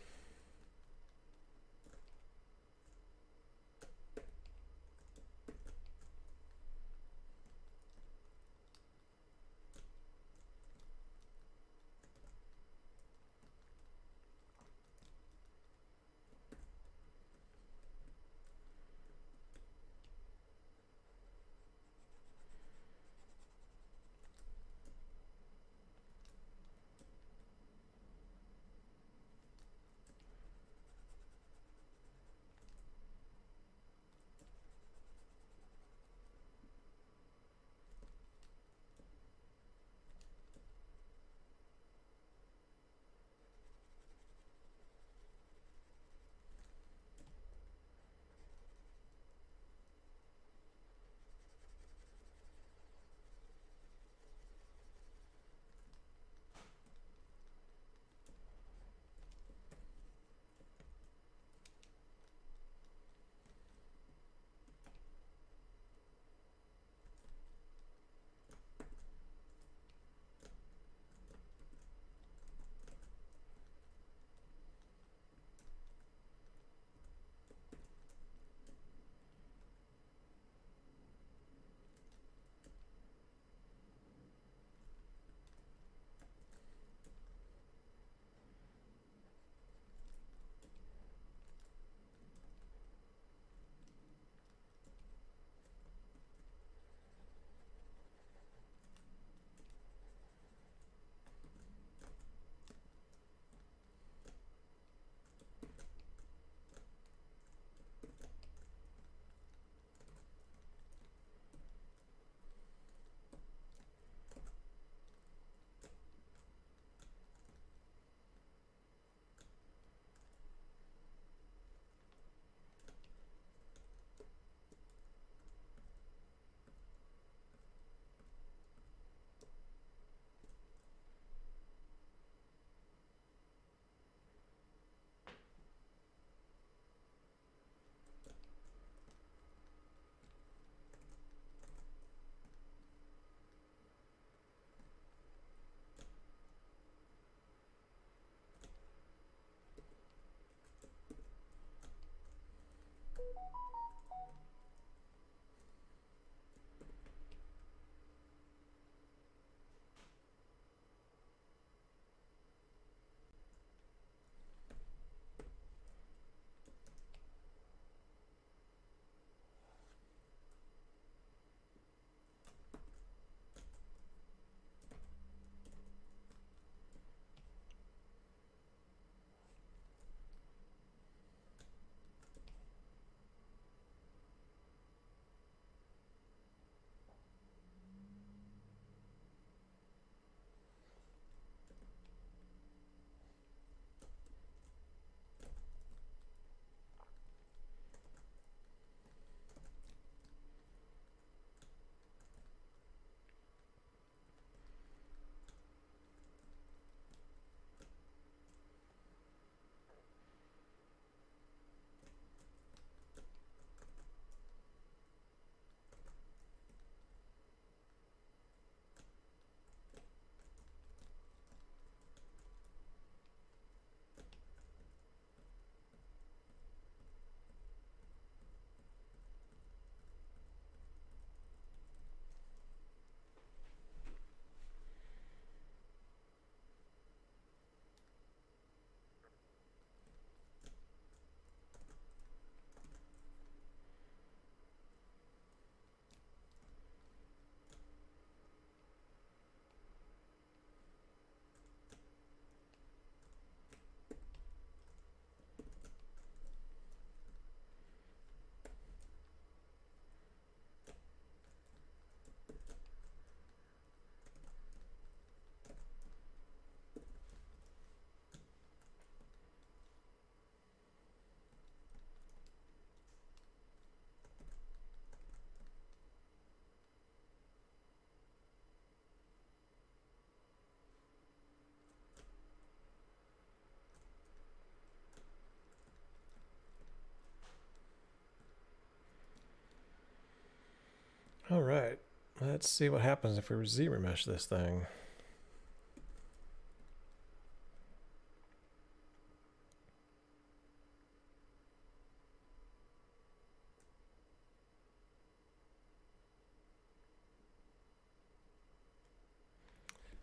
All right, let's see what happens if we ZBrush this thing.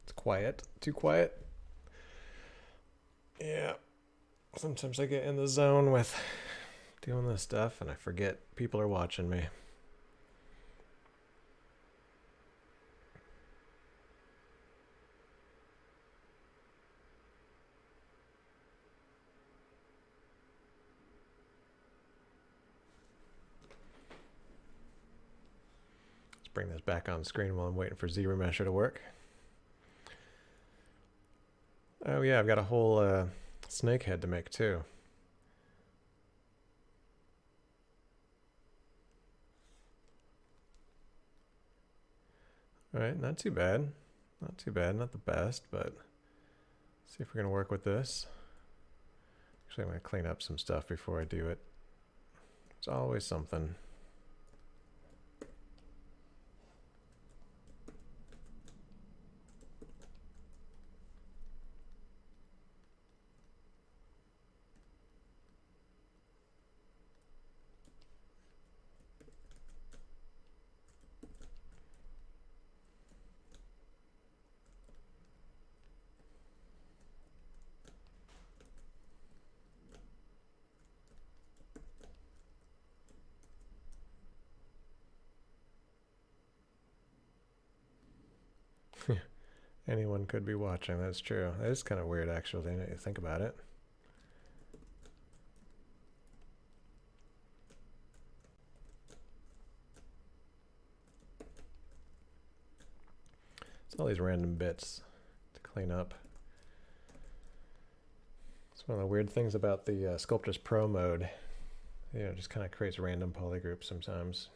It's quiet, too quiet. Yeah, sometimes I get in the zone with doing this stuff and I forget people are watching me. Let's bring this back on screen while I'm waiting for ZBrush to work. Oh yeah, I've got a whole snake head to make too. All right, not too bad. Not too bad, not the best, but see if we're gonna work with this. Actually, I'm gonna clean up some stuff before I do it. It's always something. Anyone could be watching, that's true. That is kind of weird actually, now you think about it. It's all these random bits to clean up. It's one of the weird things about the Sculptors Pro mode. You know, it just kind of creates random polygroups sometimes.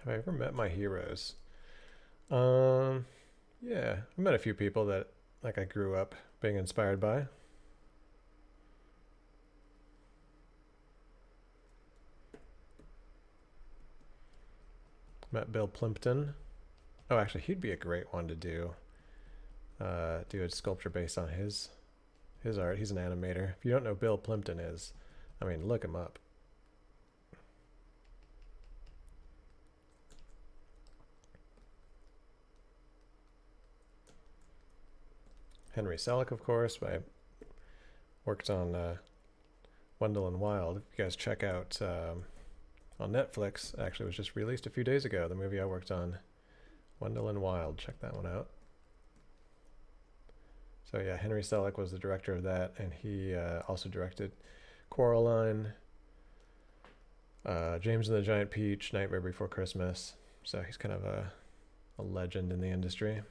Have I ever met my heroes? Yeah, I met a few people that like I grew up being inspired by. Met Bill Plimpton. Oh, actually, he'd be a great one to do. Do a sculpture based on his art. He's an animator. If you don't know who Bill Plimpton is, I mean, look him up. Henry Selick, of course. I worked on Wendell and Wild. If you guys check out on Netflix, actually, it was just released a few days ago. The movie I worked on, Wendell and Wild. Check that one out. So yeah, Henry Selick was the director of that, and he also directed Coraline, James and the Giant Peach, Nightmare Before Christmas. So he's kind of a legend in the industry.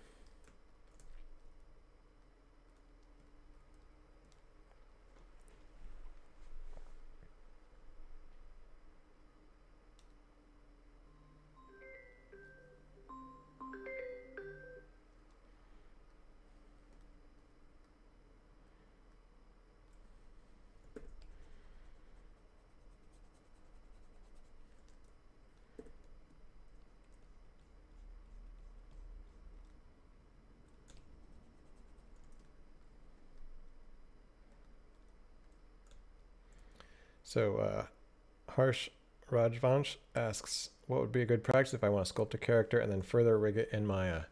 So Harsh Rajvansh asks, what would be a good practice if I want to sculpt a character and then further rig it in Maya?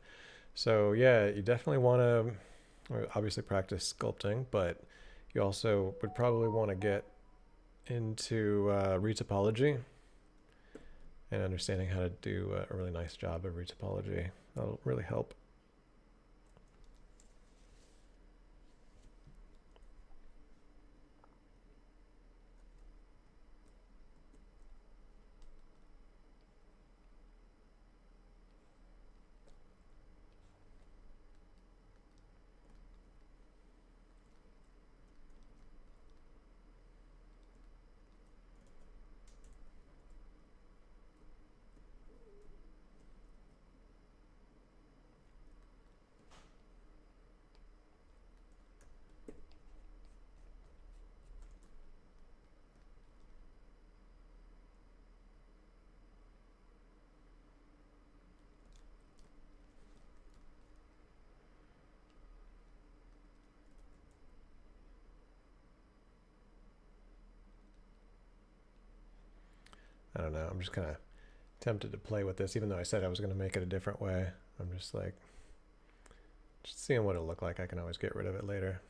So yeah, you definitely want to obviously practice sculpting, but you also would probably want to get into retopology and understanding how to do a really nice job of retopology. That'll really help. I don't know. I'm just kind of tempted to play with this, even though I said I was going to make it a different way. I'm just like, just seeing what it'll look like. I can always get rid of it later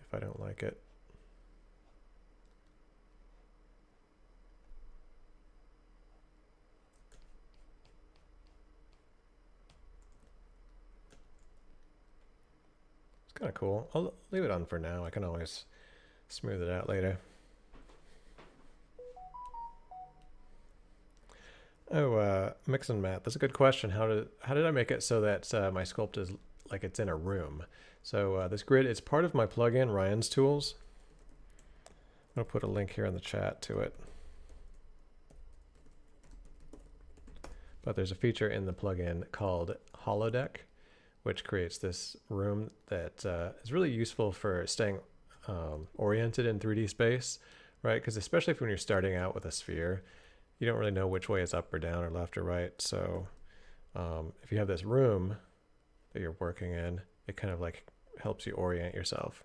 if I don't like it. It's kind of cool. I'll leave it on for now. I can always smooth it out later. Oh, Maxon Matt, that's a good question. How did I make it so that my sculpt is like it's in a room? So this grid is part of my plugin, Ryan's Tools. I'm gonna put a link here in the chat to it. But there's a feature in the plugin called Holodeck, which creates this room that is really useful for staying oriented in 3D space, right? Because especially when you're starting out with a sphere, you don't really know which way is up or down or left or right. So if you have this room that you're working in, it kind of like helps you orient yourself.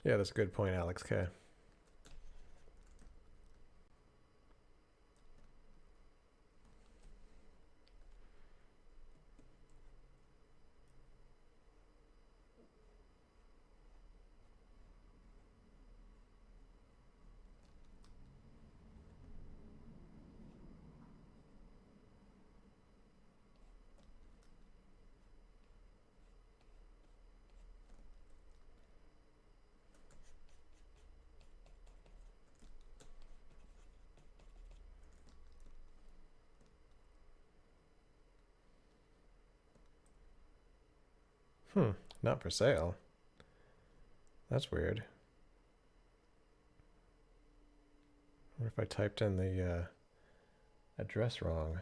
Yeah, that's a good point, Alex K. Not for sale. That's weird. I wonder if I typed in the address wrong.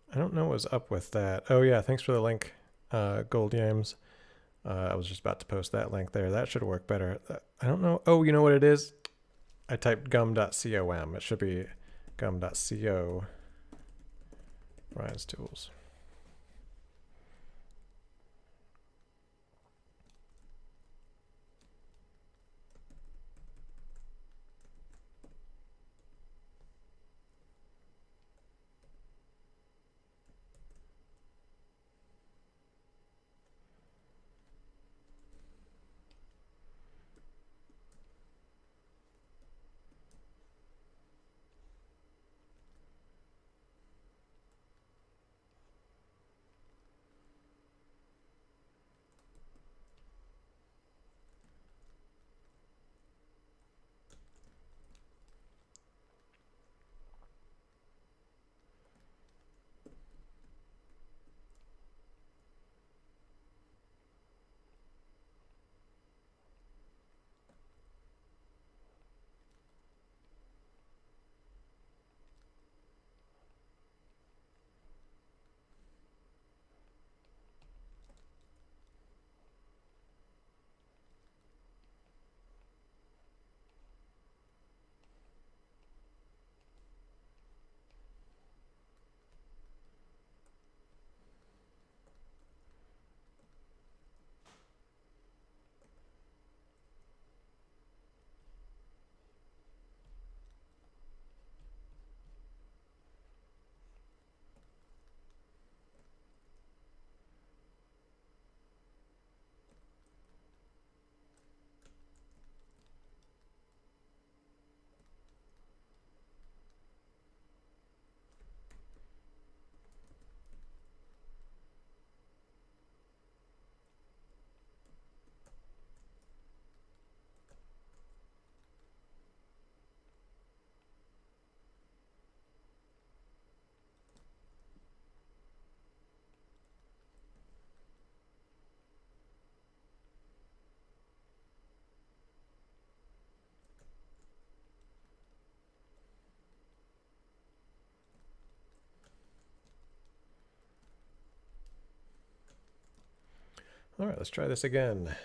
I don't know what was up with that. Oh yeah, thanks for the link, Gold Yames. I was just about to post that link there. That should work better. I don't know. Oh, you know what it is? I typed gum.com. It should be gum.co. Ryan's Tools. All right, let's try this again.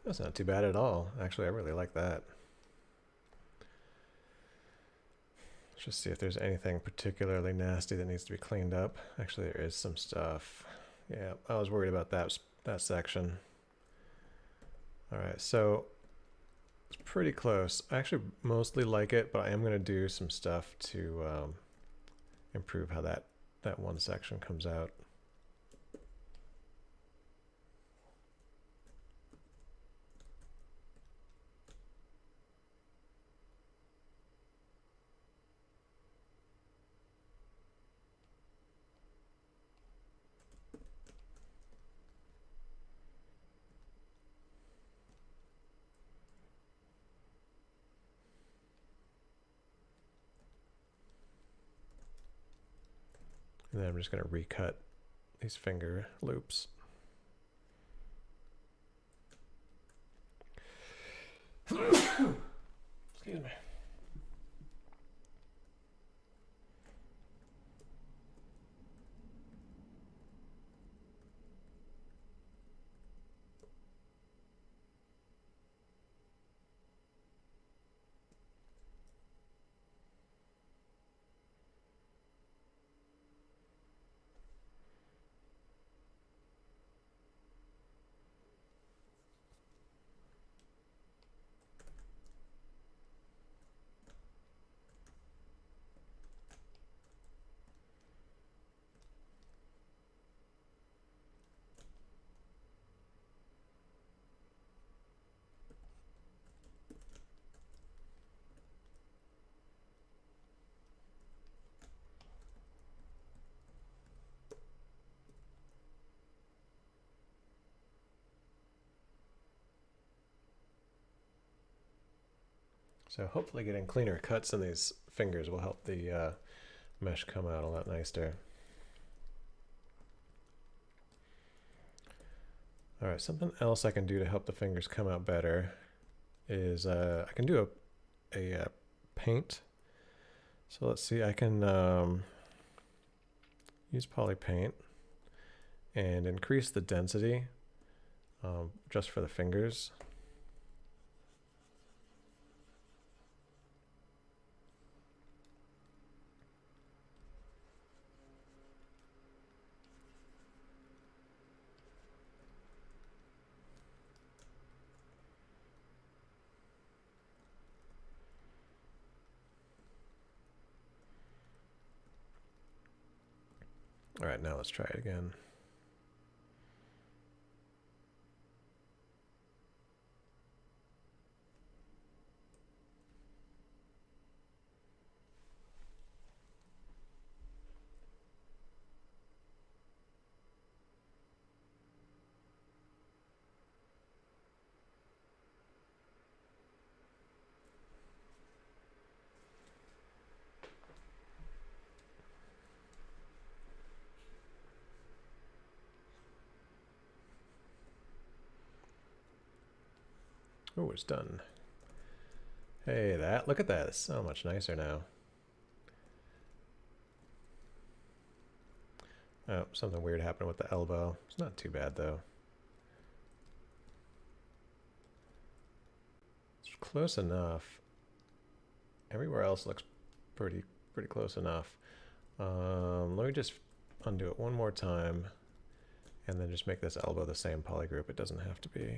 That's not too bad at all. Actually, I really like that. Let's just see if there's anything particularly nasty that needs to be cleaned up. Actually, there is some stuff. Yeah, I was worried about that section. All right, so it's pretty close. I actually mostly like it, but I am going to do some stuff to improve how that one section comes out. And then I'm just going to recut these finger loops. Excuse me. So hopefully getting cleaner cuts in these fingers will help the mesh come out a lot nicer. All right, something else I can do to help the fingers come out better is I can do a paint. So let's see, I can use poly paint and increase the density just for the fingers. All right, now let's try it again. Oh, it's done. Hey, look at that. It's so much nicer now. Oh, something weird happened with the elbow. It's not too bad though. It's close enough. Everywhere else looks pretty close enough. Let me just undo it one more time and then just make this elbow the same polygroup. It doesn't have to be.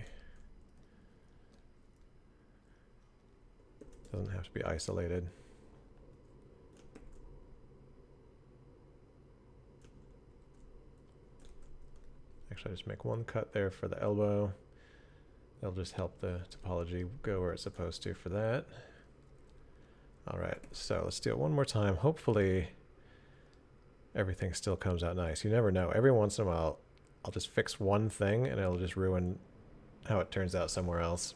Doesn't have to be isolated. Actually, I just make one cut there for the elbow. That'll just help the topology go where it's supposed to for that. All right, so let's do it one more time. Hopefully everything still comes out nice. You never know. Every once in a while, I'll just fix one thing and it'll just ruin how it turns out somewhere else.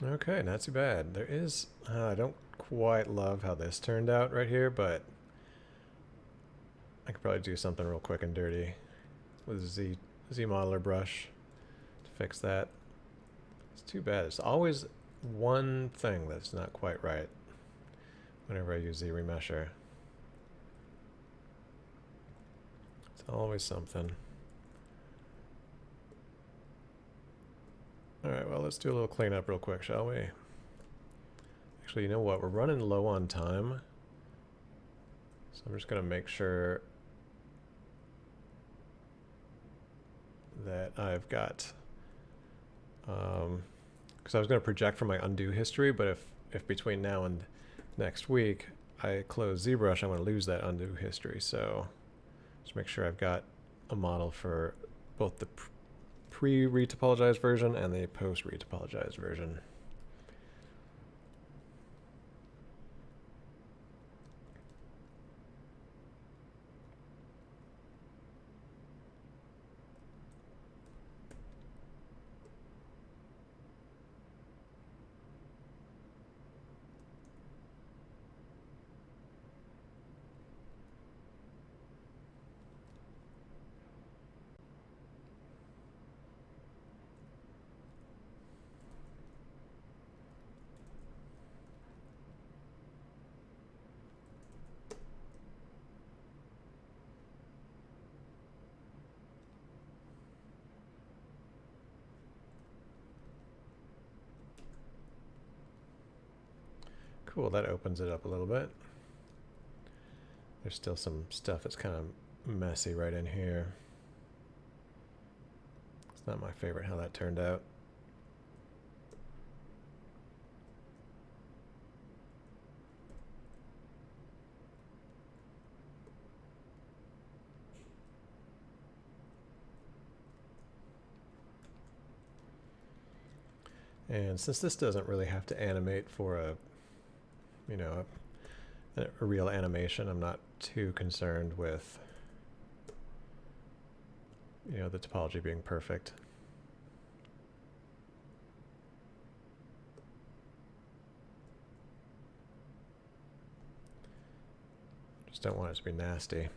Okay, not too bad. There is, I don't quite love how this turned out right here, but I could probably do something real quick and dirty with Z modeler brush to fix that. It's too bad. It's always one thing that's not quite right whenever I use Z remesher. It's always something. Alright, well, let's do a little cleanup real quick, shall we? Actually, you know what? We're running low on time. So I'm just going to make sure that I've got... because I was going to project from my undo history, but if between now and next week I close ZBrush, I'm going to lose that undo history. So just make sure I've got a model for both the pre-retopologized version and the post-retopologized version. Cool, that opens it up a little bit. There's still some stuff that's kind of messy right in here. It's not my favorite how that turned out. And since this doesn't really have to animate for a, you know, a real animation, I'm not too concerned with, you know, the topology being perfect. Just don't want it to be nasty.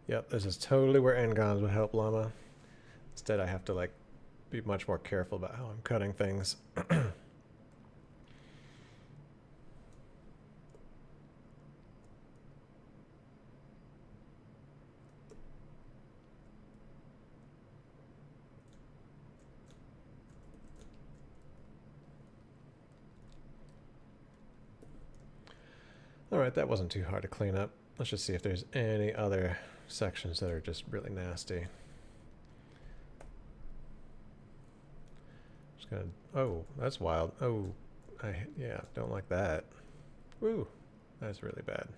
Yep, this is totally where n-gons would help Llama. Instead, I have to like be much more careful about how I'm cutting things. All right, that wasn't too hard to clean up. Let's just see if there's any other sections that are just really nasty. Just gonna, oh, that's wild. Oh, yeah, don't like that. Woo, that's really bad.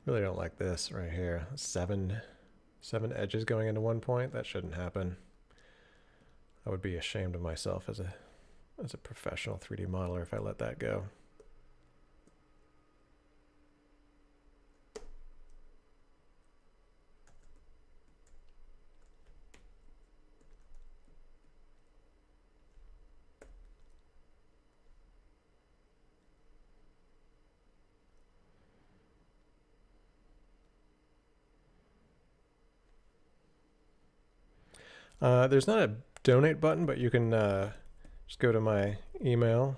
Really don't like this right here. Seven edges going into one point. That shouldn't happen. I would be ashamed of myself as a professional 3D modeler if I let that go. There's not a donate button, but you can just go to my email.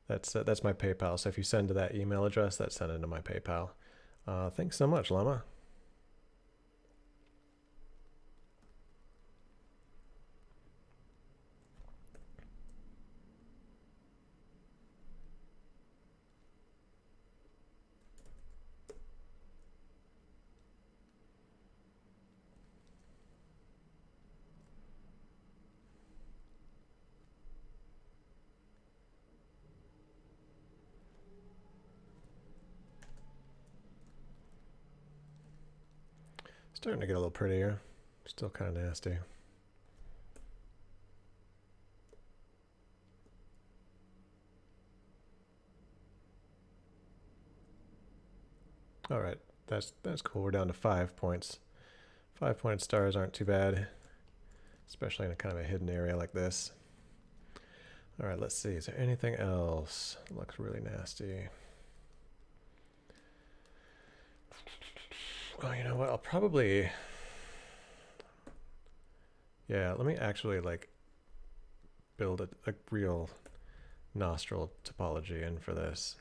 That's my PayPal. So if you send to that email address, that's sent into my PayPal. Thanks so much, Llama. Starting to get a little prettier. Still kind of nasty. All right, that's cool. We're down to 5 points. 5-point stars aren't too bad, especially in a kind of a hidden area like this. All right, let's see. Is there anything else? It looks really nasty. Well, you know what? I'll probably, yeah, let me actually like build a real nostril topology in for this.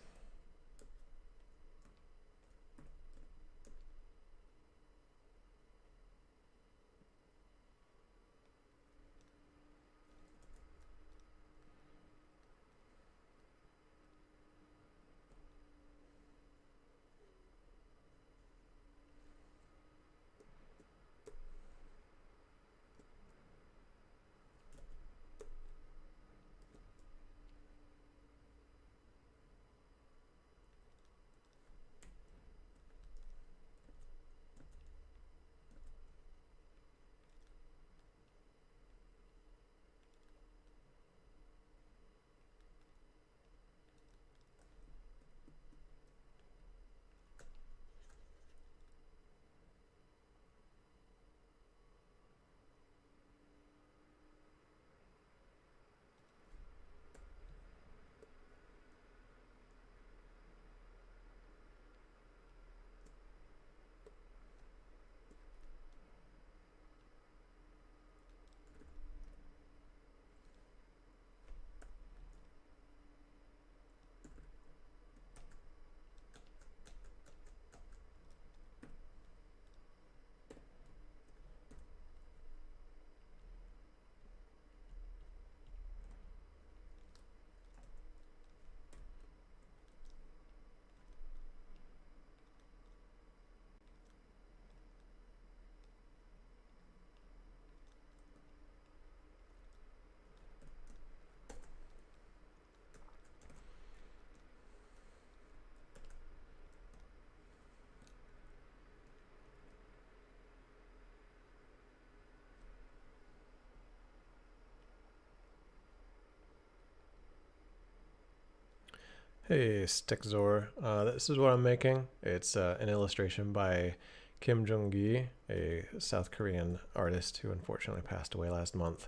Hey, Stickzor. This is what I'm making. It's an illustration by Kim Jung-gi, a South Korean artist who unfortunately passed away last month.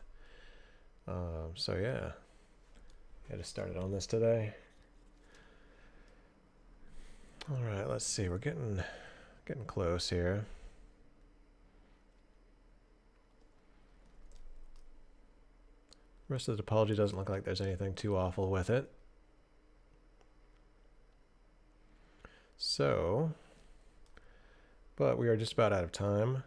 So yeah, I just started on this today. All right, let's see. We're getting close here. The rest of the topology doesn't look like there's anything too awful with it. So, but we are just about out of time.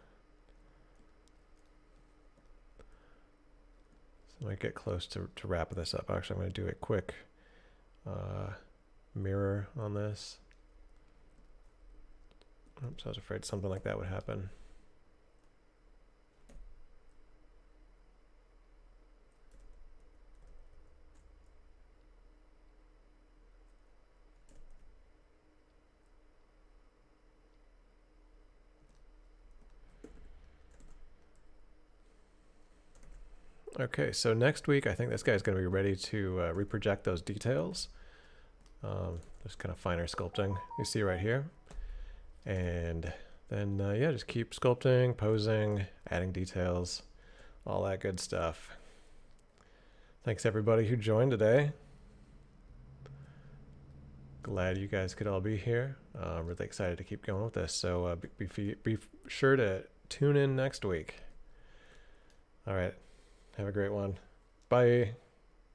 So I get close to wrapping this up. Actually, I'm going to do a quick mirror on this. Oops, I was afraid something like that would happen. Okay, so next week I think this guy's going to be ready to reproject those details. Just kind of finer sculpting you see right here. And then, yeah, just keep sculpting, posing, adding details, all that good stuff. Thanks everybody who joined today. Glad you guys could all be here. I'm really excited to keep going with this. So be sure to tune in next week. All right. Have a great one. Bye.